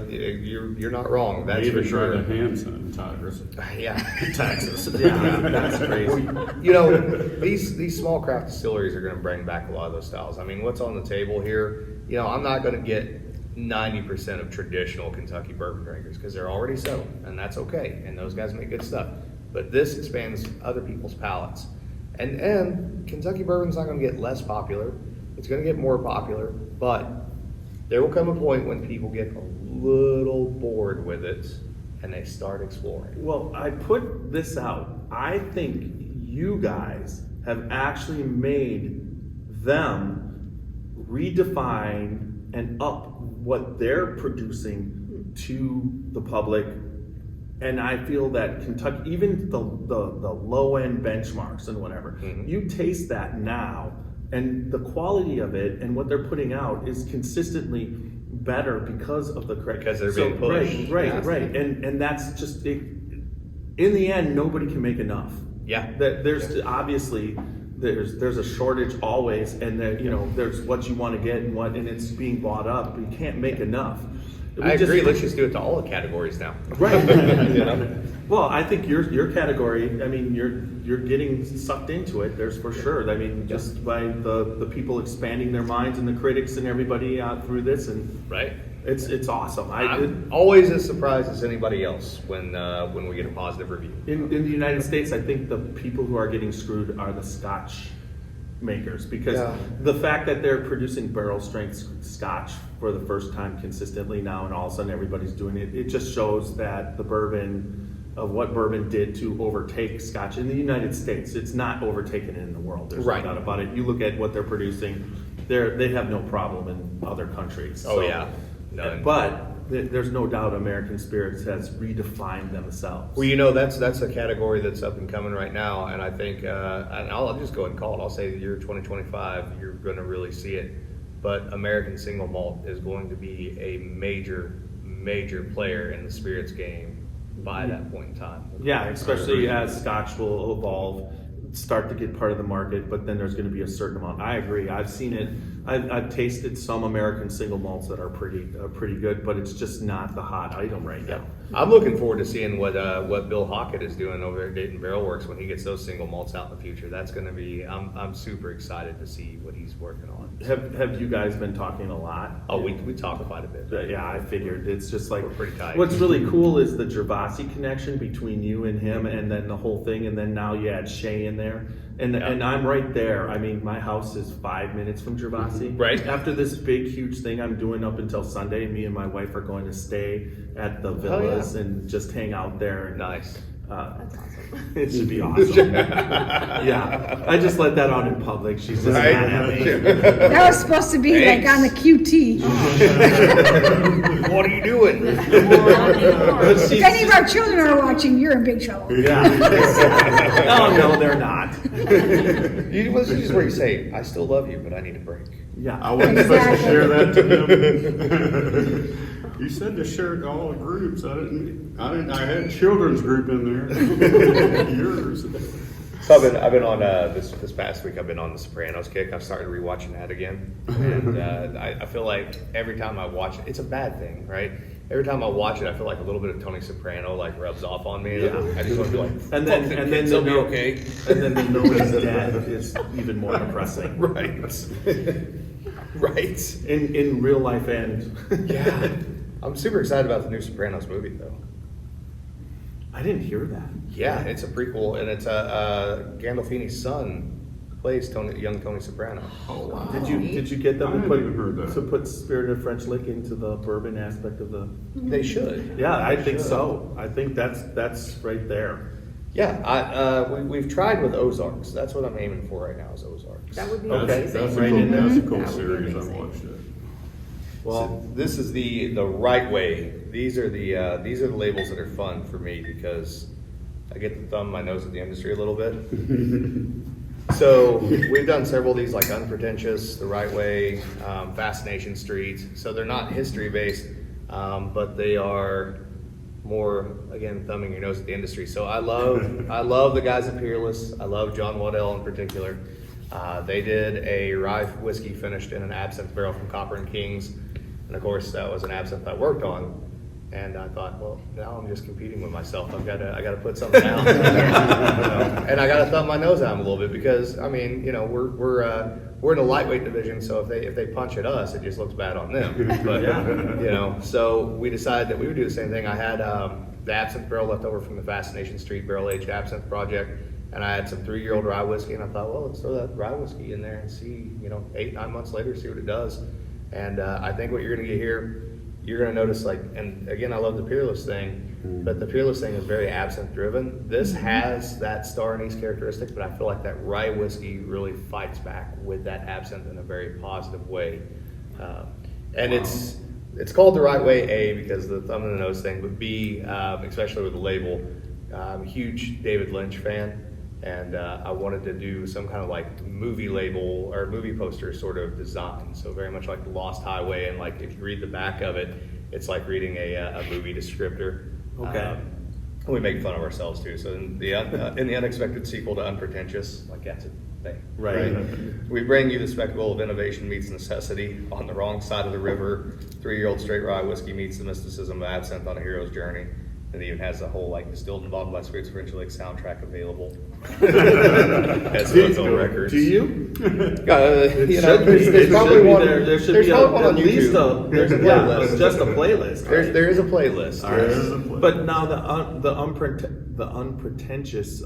You're not wrong. That's Even for sure. trying to hand sanitizers. Yeah. Taxes. Yeah, that's crazy. You know, these small craft distilleries are going to bring back a lot of those styles. I mean, what's on the table here? You know, I'm not going to get 90% of traditional Kentucky bourbon drinkers because they're already so, and that's okay. And those guys make good stuff. But this expands other people's palates. And Kentucky bourbon's not going to get less popular. It's going to get more popular, but there will come a point when people get a little bored with it and they start exploring. Well, I put this out. I think you guys have actually made them redefine and up what they're producing to the public. And I feel that Kentucky, even the low end benchmarks and whatever, you taste that now, and the quality of it and what they're putting out is consistently better because of the correct. Because they're being pushed. Right. And that's just it. In the end, nobody can make enough. Yeah. There's obviously there's a shortage always, and there's what you want to get and it's being bought up. But you can't make enough. I agree. Let's just do it to all the categories now. Right. You know? Well, I think your category. I mean, you're getting sucked into it. There's for sure. I mean, just by the people expanding their minds and the critics and everybody out through this, and Right. it's awesome. I'm always as surprised as anybody else when we get a positive review. In the United States, I think the people who are getting screwed are the Scotch makers, because the fact that they're producing barrel strength Scotch for the first time consistently now, and all of a sudden everybody's doing it, it just shows that the bourbon of what bourbon did to overtake Scotch in the United States. It's not overtaken in the world. There's no doubt about it. You look at what they're producing, they have no problem in other countries. Oh, yeah. None. But there's no doubt American Spirits has redefined themselves. Well, you know, that's a category that's up and coming right now, and I think, and I'll just go ahead and call it. I'll say the year 2025, you're going to really see it. But American single malt is going to be a major player in the spirits game by that point in time. Yeah, especially as Scotch will evolve, start to get part of the market, but then there's going to be a certain amount. I agree. I've seen it. I've tasted some American single malts that are pretty good, but it's just not the hot item right now. I'm looking forward to seeing what Bill Hockett is doing over at Dayton Barrel Works when he gets those single malts out in the future. That's going to be. I'm super excited to see what he's working on. Have you guys been talking a lot? Oh, we talk quite a bit. Yeah, I figured. It's just like, we're pretty tight. What's really cool is the Gervasi connection between you and him, and then the whole thing, and then now you add Shay in there. And I'm right there. I mean, my house is 5 minutes from Gervasi. Right. After this big, huge thing I'm doing up until Sunday, me and my wife are going to stay at the villas and just hang out there. Nice. That's awesome. It should be awesome. Yeah. I just let that out in public. She's just mad at me. That was supposed to be like on the QT. What are you doing? If any of our children are watching, you're in big trouble. Yeah. No, they're not. This is where you say, "I still love you, but I need a break." Yeah. I wasn't supposed to share that to them. You said to share it to all the groups. I didn't. I had children's group in there. Yours. So I've been on this past week. I've been on the Sopranos kick. I've started rewatching that again, and I feel like every time I watch it, it's a bad thing, right? Every time I watch it, I feel like a little bit of Tony Soprano like rubs off on me. Yeah. I just want to be like, And then they'll be okay. And then the nobody's dead is even more depressing. Right. Right. In real life and Yeah. I'm super excited about the new Sopranos movie though. I didn't hear that. Yeah, it's a prequel, and it's Gandolfini's son plays young Tony Soprano. Oh, wow. Did you get them I to hadn't even heard that. put spirited French lick into the bourbon aspect of the? They should. Yeah, I They think should. so. I think that's right there. Yeah, we've tried with Ozarks. That's what I'm aiming for right now is Ozarks. That would be Okay. amazing. That's a Right cool, in there. that's a cool That would be series. I've amazing. watched it. Well, So this is the right way. These are the labels that are fun for me because I get to thumb my nose at the industry a little bit. So we've done several of these like Unpretentious, The Right Way, Fascination Street. So they're not history based, but they are more, again, thumbing your nose at the industry. So I love the guys at Peerless. I love John Waddell in particular. They did a rye whiskey finished in an absinthe barrel from Copper and Kings. And of course that was an absinthe I worked on. And I thought, well, now I'm just competing with myself. I gotta put something out. And I gotta thumb my nose at them a little bit because I mean, we're in a lightweight division, so if they punch at us, it just looks bad on them. But so we decided that we would do the same thing. I had the absinthe barrel left over from the Fascination Street barrel aged absinthe project, and I had some 3-year-old rye whiskey, and I thought, well, let's throw that rye whiskey in there and see, 8-9 months later, see what it does. And I think what you're gonna get here, you're gonna notice and again, I love the Peerless thing, but the Peerless thing is very absinthe driven. This has that star anise characteristic, but I feel like that rye whiskey really fights back with that absinthe in a very positive way. And it's called The Right Way, A, because of the thumb in the nose thing, but B, especially with the label, I'm a huge David Lynch fan. And I wanted to do some kind of like movie label or movie poster sort of design. So very much like the Lost Highway, and like if you read the back of it, it's like reading a movie descriptor. Okay. And we make fun of ourselves too. So in the unexpected sequel to Unpretentious, like that's a thing. Right. We bring you the spectacle of innovation meets necessity on the wrong side of the river. 3-year-old straight rye whiskey meets the mysticism of absinthe on a hero's journey. And it even has the whole like distilled and bottled by Spirits French Lake soundtrack available. Has its own records. do you? There's probably one. There should There's be probably one at on least YouTube. There's a yeah, playlist. just a playlist. Right? There is a playlist. All right. yes. There's a playlist. But now the unpretentious.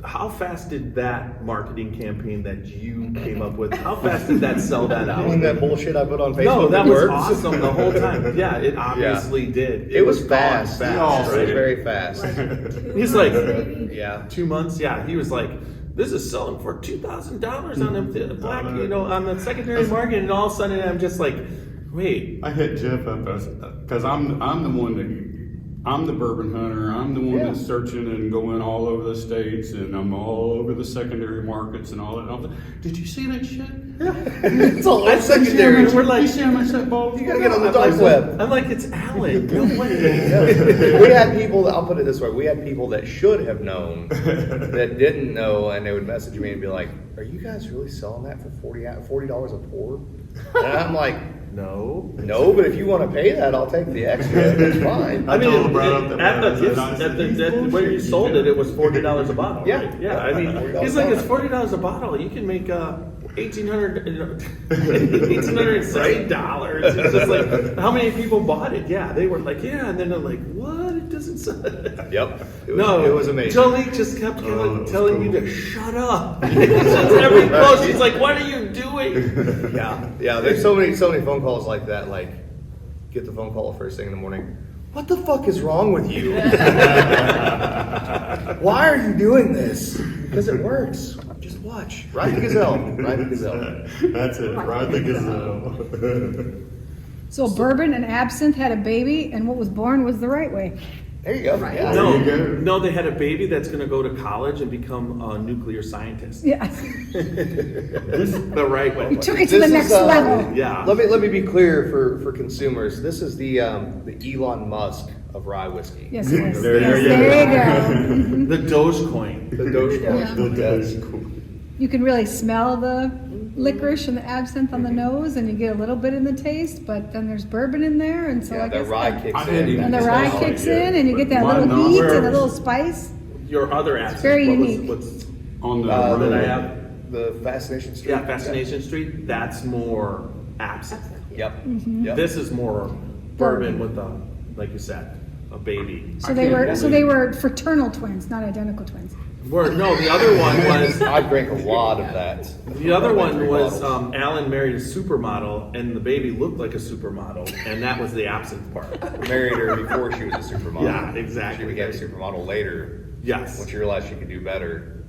How fast did that marketing campaign that you came up with? How fast did that sell that I mean, out? that bullshit I put on Facebook. No, that was works. awesome the whole time. Yeah, it obviously did. It was gone fast. fast. No, It was right? very fast. He's like, Yeah. 2 months. Yeah, he was like, this is selling for $2,000 on the black, on the secondary market, and all of a sudden I'm just like, wait. I hit Jeff up because I'm the one that I'm the bourbon hunter. I'm the one Yeah. that's searching and going all over the states, and I'm all over the secondary markets and all that. I'm like, did you see that shit? It's all I said, secondary. we're like, you see how much that ball? You gotta get on the I'm dark like, web. I'm like, it's Alan. No way. We had people, I'll put it this way, we had people that should have known that didn't know, and they would message me and be like, are you guys really selling that for $40 a pour? And I'm like, No. but if you want to pay that, I'll take the extra. It's fine. I mean, told him right up the at the bat, gifts, I said, at where you sold it was $40 a bottle. Yeah. right? Yeah. I mean, $40 he's like, a it's $40 a bottle. You can make $1,860. It's just like, how many people bought it? Yeah, they were like, yeah, and then they're like, what? It doesn't sell. Yep. It was amazing. Jolie just kept telling cool. you to shut up. Every post, she's like, what are you doing? Yeah. There's so many phone calls like that. Like, get the phone call first thing in the morning. What the fuck is wrong with you? Why are you doing this? Because it works. Just watch. Ride the gazelle. Ride the gazelle. That's it. Ride the gazelle. So bourbon and absinthe had a baby, and what was born was The Right Way. There you go. Right. Yeah. No, There you go. no, they had a baby that's going to go to college and become a nuclear scientist. Yeah, The right way. you took it to the next level. Yeah. Let me be clear for consumers. This is the Elon Musk of rye whiskey. Yes, yes. There you Yes, go. there you go. The Dogecoin. The Dogecoin. Yeah. Yes. You can really smell the licorice and the absinthe on the nose, and you get a little bit in the taste, but then there's bourbon in there, and so Yeah, I that guess rye that- kicks I hadn't in. even and the rye smelled kicks it yet, in, and you get that but little my heat nostrils and a little spice. Your other absinthe. very what was- unique. What's, on the Uh, that I road. have? The Fascination Street. Yeah, Fascination Street. That's more absinthe. Yep. Mm-hmm. Yep. This is more bourbon with the, like you said, a baby. So they were fraternal twins, not identical twins. No, the other one was I drank a lot of that. the other one was Alan married a supermodel, and the baby looked like a supermodel, and that was the absinthe part. Married her before she was a supermodel. Yeah, exactly. She became a supermodel later. Yes. When she realized she could do better.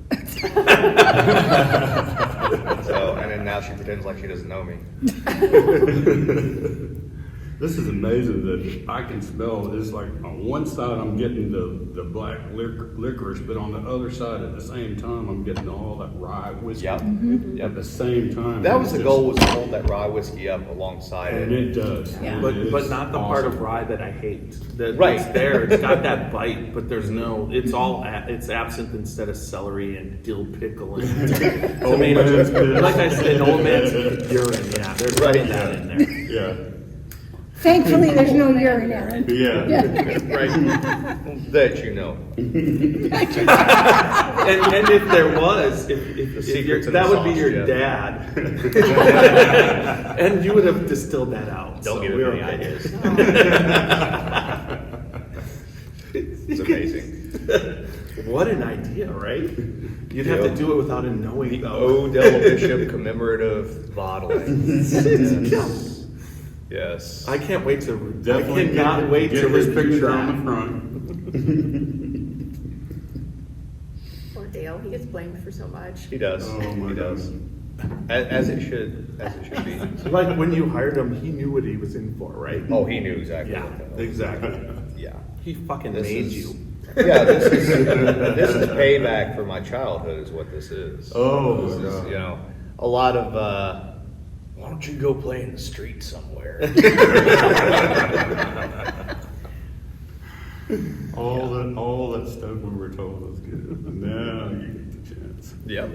So, and then now she pretends like she doesn't know me. This is amazing that I can smell. It's like on one side I'm getting the black licorice, but on the other side at the same time I'm getting all that rye whiskey Yep. at the same time. That was It's the just- goal, was to hold that rye whiskey up alongside And it. it does. Yeah. It But is not the part of awesome. rye that I hate. That Right. It's there. It's got that bite, but there's no. It's all. It's absinthe instead of celery and dill pickle and Old tomato. man's piss. Like I said, old man's urine. Yeah, there's none of that in there. Yeah. Thankfully, there's no urine, Aaron. Yeah. Right. That you know. And if there was, if secret's in that the would be sauce, your Jeff. dad, and you would have distilled that out. Don't so give we're him any okay. ideas. It's amazing. What an idea, right? You'd have to do it without him knowing. The though. Odell Bishop commemorative bottling. Yes. Yes. I can't wait to. Definitely I cannot wait get to his review picture that. on the front. Poor Dale, he gets blamed for so much. He does. Oh my He does. As it should. As it should be. Like when you hired him, he knew what he was in for, right? Oh, he knew exactly. Yeah, what that was. exactly. Yeah. He fucking This made is- you. Yeah, this is payback for my childhood, is what this is. Oh, This is, God. you know, a lot of. Why don't you go play in the street somewhere? all that stuff we were told was good. Now you get the chance. Yep.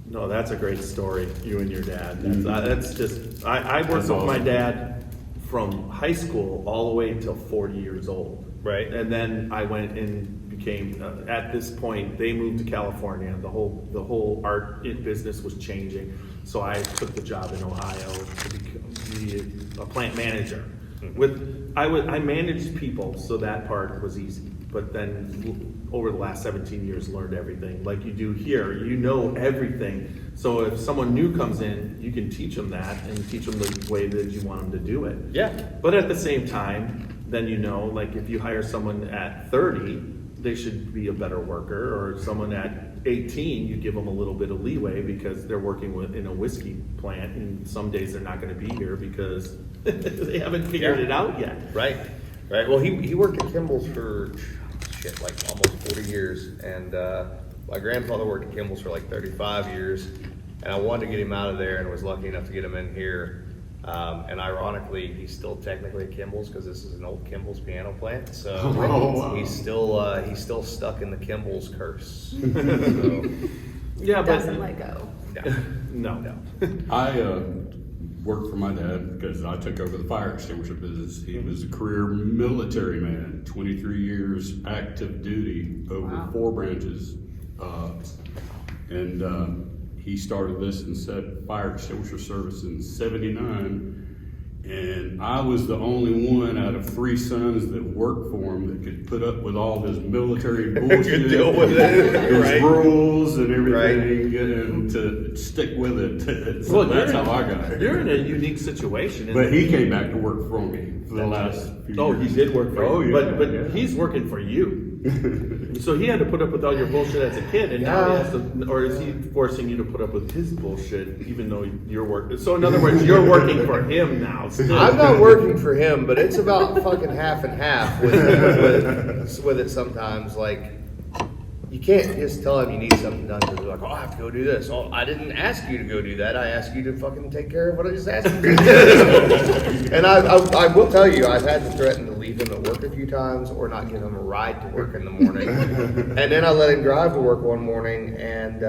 No, that's a great story. You and your dad. That's just. I worked That's with my awesome. dad from high school all the way until 40 years old. Right. And then I went and became. At this point, they moved to California. The whole art business was changing. So I took the job in Ohio to be a plant manager. I managed people, so that part was easy. But then over the last 17 years, learned everything. Like you do here, you know everything. So if someone new comes in, you can teach them that and teach them the way that you want them to do it. Yeah. But at the same time, then you know, like if you hire someone at 30, they should be a better worker, or someone at 18, you give them a little bit of leeway because they're working in a whiskey plant, and some days they're not going to be here because they haven't figured it out yet. Right. Right. Well, he worked at Kimball's for like almost 40 years, and my grandfather worked at Kimball's for like 35 years, and I wanted to get him out of there, and was lucky enough to get him in here. And ironically, he's still technically at Kimball's because this is an old Kimball's piano plant. So wow. he's still stuck in the Kimball's curse. So, Yeah, but Doesn't let go. no. I worked for my dad because I took over the fire extinguisher business. He was a career military man, 23 years active duty over 4 branches. He started this and set fire extinguisher service in '79. And I was the only one out of 3 sons that worked for him that could put up with all this military bullshit, deal with it, his right. rules and everything, and to stick with it. So Well, that's you're how in- I got You're in here. a unique situation. But he came back to work for me for the last few Oh, years. he did work for you. Oh, yeah, But yeah. he's working for you. So he had to put up with all your bullshit as a kid, and now he has to, or is he forcing you to put up with his bullshit even though you're working? So in other words, you're working for him now. Still. I'm not working for him, but it's about fucking half and half with it sometimes. Like, you can't just tell him you need something done because they're like, oh, I have to go do this. Oh, I didn't ask you to go do that. I asked you to fucking take care of what I just asked you to do. And I will tell you, I've had to threaten to leave him at work a few times or not give him a ride to work in the morning. And then I let him drive to work one morning, and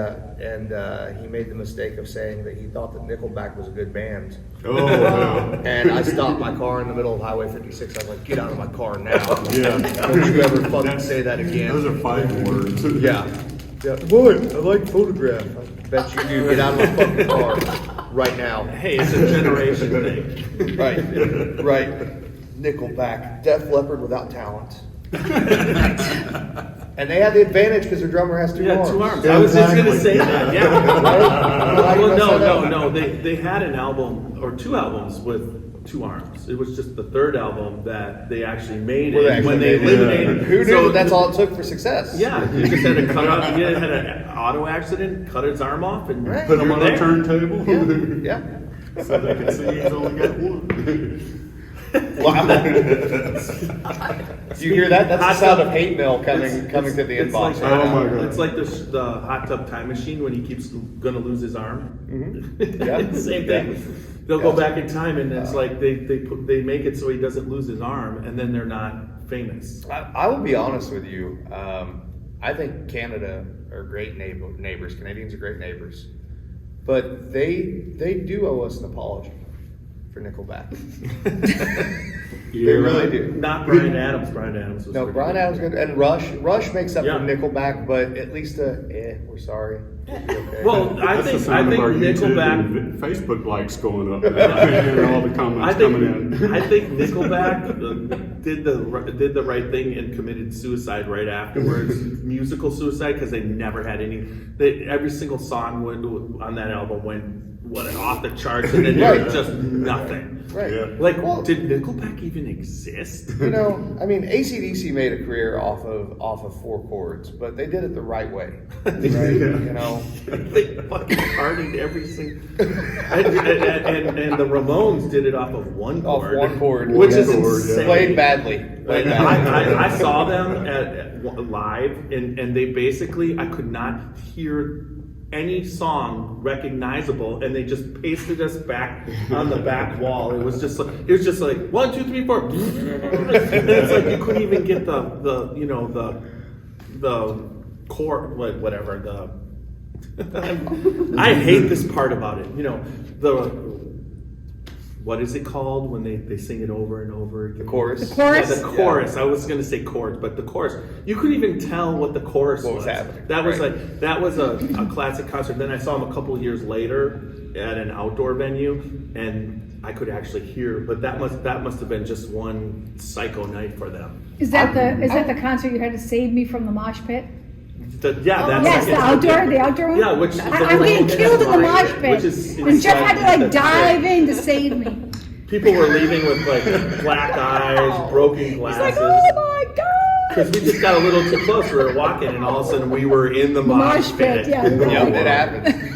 he made the mistake of saying that he thought that Nickelback was a good band. Oh, wow. And I stopped my car in the middle of Highway 56. I was like, get out of my car now. Yeah. Don't you ever fucking say that again. Those are fighting words. Yeah. What? I like photograph. I bet you do. Get out of my fucking car right now. Hey, it's a generation thing. Right. Right. Nickelback, Def Leppard without talent. And they had the advantage because their drummer has two arms. Yeah, 2 arms. I was just going to say that, yeah. Right? Well, no. They had an album, or 2 albums with 2 arms. It was just the 3rd album that they actually made it when they eliminated. Who knew that's all it took for success? Yeah, you just had to cut off. He had an auto accident, cut his arm off, and Put him on a turntable. Yeah. So they could see he's only got one. Wow. Do you hear that? That's the sound of hate mail coming to the inbox. Like, Oh my God. It's like the hot tub time machine when he keeps gonna lose his arm. Mm-hmm. Yep. Same thing. They'll go back in time, and it's like they make it so he doesn't lose his arm, and then they're not famous. I will be honest with you. I think Canada are great neighbors. Canadians are great neighbors, but they do owe us an apology for Nickelback. They really do. Not Bryan Adams. Bryan Adams was No, pretty Bryan good. Adams good, and Rush makes up Yeah. for Nickelback, but at least we're sorry. Okay. Well, I That's the think sound of our YouTube Nickelback. and Facebook likes going up. And all the comments coming in. I think Nickelback did the right thing and committed suicide right afterwards, musical suicide, because they never had any. Every single song on that album went off the charts, and then there was just nothing. Right. Yeah. Like, Well- did Nickelback even exist? You know, I mean, AC/DC made a career off of 4 chords, but they did it the right way. Right? You know, They fucking partied every single. And the Ramones did it off of 1 off chord. 1 chord, Which is chord, yeah. insane. played badly. Played badly. I saw them at live, and they basically, I could not hear any song recognizable, and they just pasted us back on the back wall. It was just like 1, 2, 3, 4. And it's like you couldn't even get the chord, whatever I hate this part about it. You know, what is it called when they sing it over and over again? The chorus. The chorus? Yeah, the chorus. Yeah. I was going to say chords, but the chorus. You couldn't even tell what the chorus What was. was happening. That was Right. that was a classic concert. Then I saw them a couple years later at an outdoor venue, and I could actually hear. But that must have been just one psycho night for them. Is that the concert you had to save me from the mosh pit? That's Yes, the outdoor one. Yeah, which I'm getting killed in the mosh pit, Which is and Jeff had to like insane. dive in to save me. People were leaving with like black eyes, broken He's glasses. like, oh my god! Because we just got a little too close. We were walking, and all of a sudden we were in the mosh pit. Yeah. Yeah, it happened.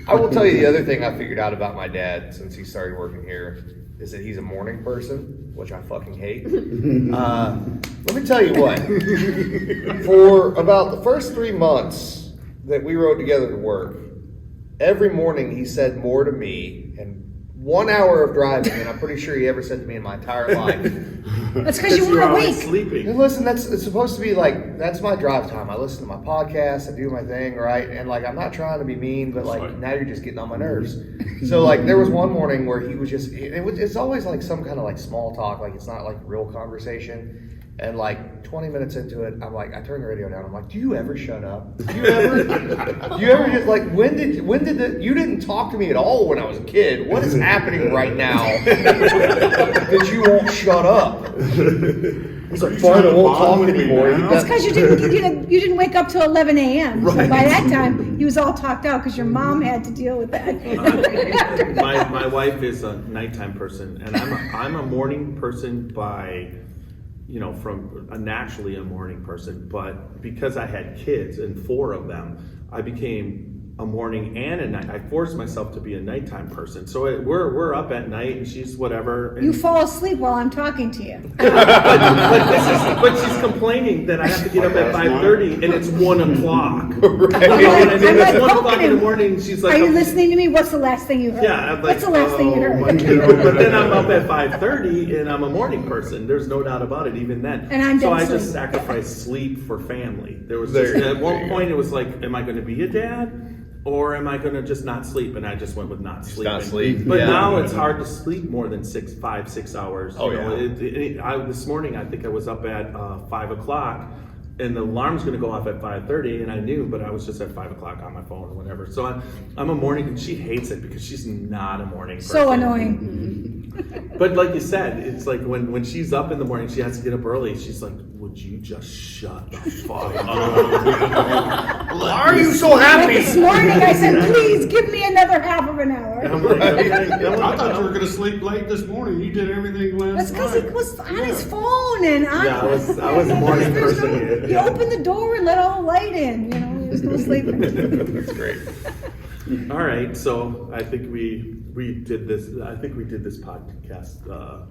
I will tell you the other thing I figured out about my dad since he started working here is that he's a morning person, which I fucking hate. Let me tell you what. For about the first 3 months that we rode together to work, every morning he said more to me in 1 hour of driving than I'm pretty sure he ever said to me in my entire life. That's because you You're were always awake. sleeping. And listen, it's supposed to be like, that's my drive time. I listen to my podcast, I do my thing, right? And like, I'm not trying to be mean, but like, now you're just getting on my nerves. So like, there was one morning where he was just, it's always like some kind of like small talk, like it's not like real conversation. And like 20 minutes into it, I'm like, I turn the radio down. I'm like, do you ever shut up? Do you ever just like, when did you didn't talk to me at all when I was a kid. What is happening right now that you won't shut up? He's like, fine, I won't talk anymore. That's because you didn't wake up till 11 a.m. So by that time, he was all talked out because your mom had to deal with that. My wife is a nighttime person, and I'm a morning person by, naturally a morning person, but because I had kids and 4 of them, I became a morning and a night. I forced myself to be a nighttime person. So we're up at night, and she's whatever. And You fall asleep while I'm talking to you. but she's complaining that I have to get up at 5:30 and it's 1 o'clock. Right. And then I'm it's 1 like, o'clock in the morning, and she's like, Are you listening to me? What's the last thing you heard? Yeah, I'm like, What's the last thing you heard? But then I'm up at 5:30 and I'm a morning person. There's no doubt about it, even then. And I'm so dead I just sleep. sacrificed sleep for family. There was There just, you at one go. point it was like, am I going to be a dad? Or am I going to just not sleep? And I just went with not sleeping. not sleep, But yeah. now it's hard to sleep more than 5, 6 hours. Oh, This morning I think I was up at 5 o'clock, and the alarm's going to go off at 5:30, and I knew, but I was just at 5 o'clock on my phone or whatever. So I'm a morning, and she hates it because she's not a morning person. So annoying. But like you said, it's like when she's up in the morning, she has to get up early. She's like, "Would you just shut the fuck up?" Why are you so happy? This morning I said, please give me another half of an hour. I'm like, I thought you were going to sleep late this morning. You did everything last That's night. because he was on his phone and on. Yeah, I was a morning person. You opened the door and let all the light in. You know, he was still sleeping. That's great. All right, so I think we did this. I think we did this podcast.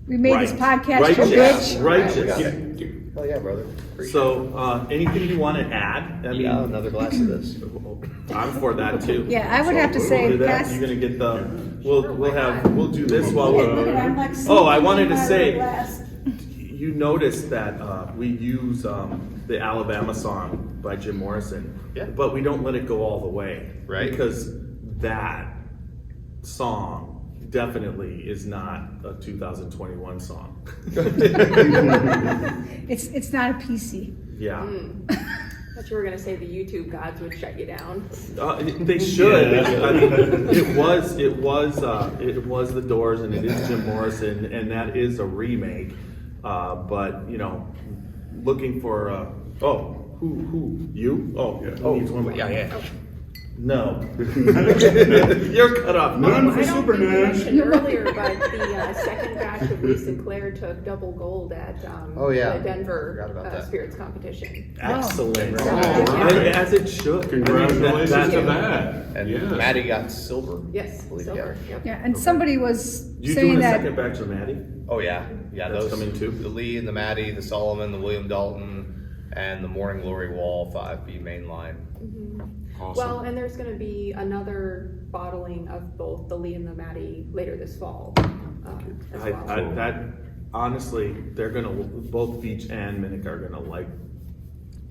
We made this podcast righteous. your bitch. Righteous. Oh yeah, brother. Appreciate So, anything you want to add? I it. mean, Yeah, another glass of this. I'm for that too. Yeah, I would have to We'll say, do that. pass. You're gonna get the. We'll do this while Look we're. at it, I'm like Oh, I wanted to sipping say, out of the glass. you noticed that we use the Alabama song by Jim Morrison, Yeah. but we don't let it go all the way, Right. Because that song definitely is not a 2021 song. It's not a PC. Yeah, Thought you were gonna say the YouTube gods would shut you down. they should. I mean, it was the Doors, and it is Jim Morrison, and that is a remake. But you know, looking for who you? Oh, Yeah. who needs one more? Yeah. No, you're cut off. None I for don't Super think you Nash. mentioned earlier, but the second batch of Lee Sinclair took double gold at Oh, yeah. the Denver Forgot about that. Spirits competition. Excellent. Right. As it should. Congratulations I mean, to that- that. And Yes. Maddie got silver. Yes, I believe, silver. Yep. Yeah, and somebody was You saying doing a that. second batch of Maddie? Oh yeah, That's those coming too? The Lee and the Maddie, the Solomon, the William Dalton, and the Morning Glory Wall 5B mainline. Awesome. Well, and there's going to be another bottling of both the Lee and the Maddie later this fall as well. That honestly, they're gonna both Beach and Minnick are gonna like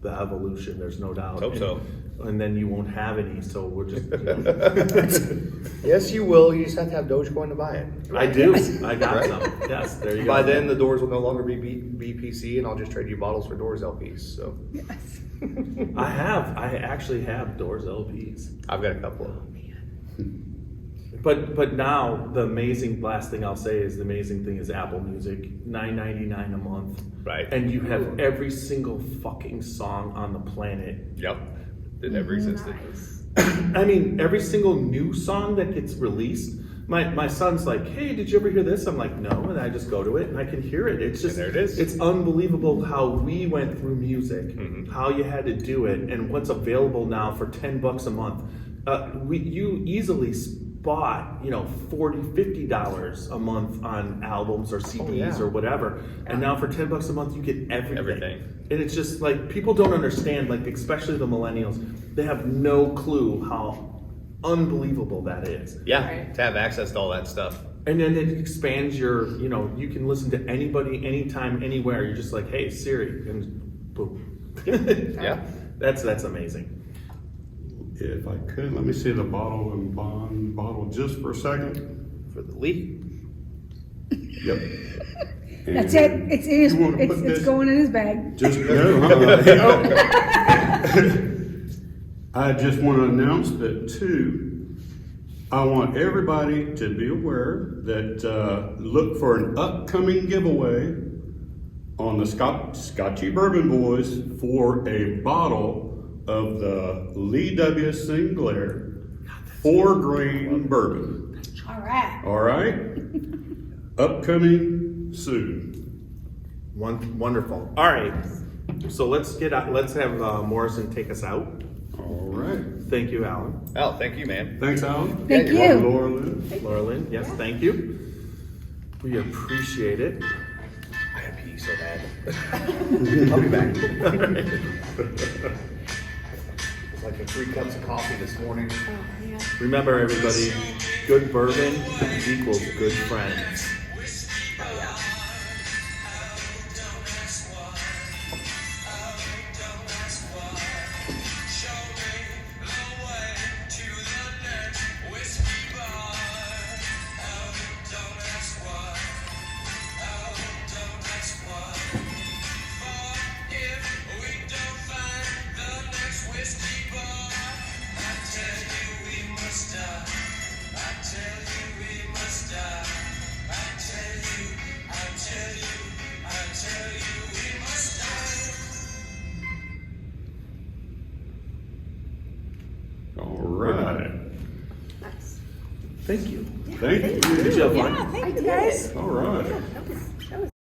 the evolution. There's no doubt. Hope so. And then you won't have any, so we're just. You know. Yes, you will. You just have to have Dogecoin to buy it. I do. I got Right. some. Yes, there you By go. then, the doors will no longer be BPC, and I'll just trade you bottles for Doors LPs. So Yes. I actually have Doors LPs. I've got a couple of them. But now the last thing I'll say is the amazing thing is Apple Music, $9.99 a month. Right. And you have every single fucking song on the planet. Yep. That never existed. Nice. I mean, every single new song that gets released, my son's like, "Hey, did you ever hear this?" I'm like, "No," and I just go to it and I can hear it. It's just, And there it is. It's unbelievable how we went through music, how you had to do it, and what's available now for $10 a month. You easily bought, $40-$50 a month on albums or CDs or whatever, and now for $10 a month you get everything. And it's just like people don't understand, like especially the millennials, they have no clue how unbelievable that is. Yeah, Right. to have access to all that stuff. And then it expands your, you can listen to anybody, anytime, anywhere. You're just like, "Hey, Siri," and boom. Yeah. That's amazing. If I could, let me see the bottle and bond bottle just for a second. For the Lee. Yep. That's it. And It's in his, you wanna put it's this- going in his bag. Just I just want to announce that too. I want everybody to be aware that look for an upcoming giveaway on the Scotchy Bourbon Boys for a bottle of the Lee W. Sinclair 4-grain bourbon. All right. All right, upcoming soon. Wonderful. All right. So let's have Morrison take us out. All right. Thank you, Alan. Oh, thank you, man. Thanks, Alan. Thank Yeah, you're you. Laura Lynn. Laura Lynn, yes, thank you. We appreciate it. I had pee so bad. I'll be back. It's like 3 cups of coffee this morning. Oh, yeah. Remember, everybody, good bourbon equals good friends. All right. Nice. Thank you. Thank you. Did you have fun? Yeah, thank you guys. All right. That was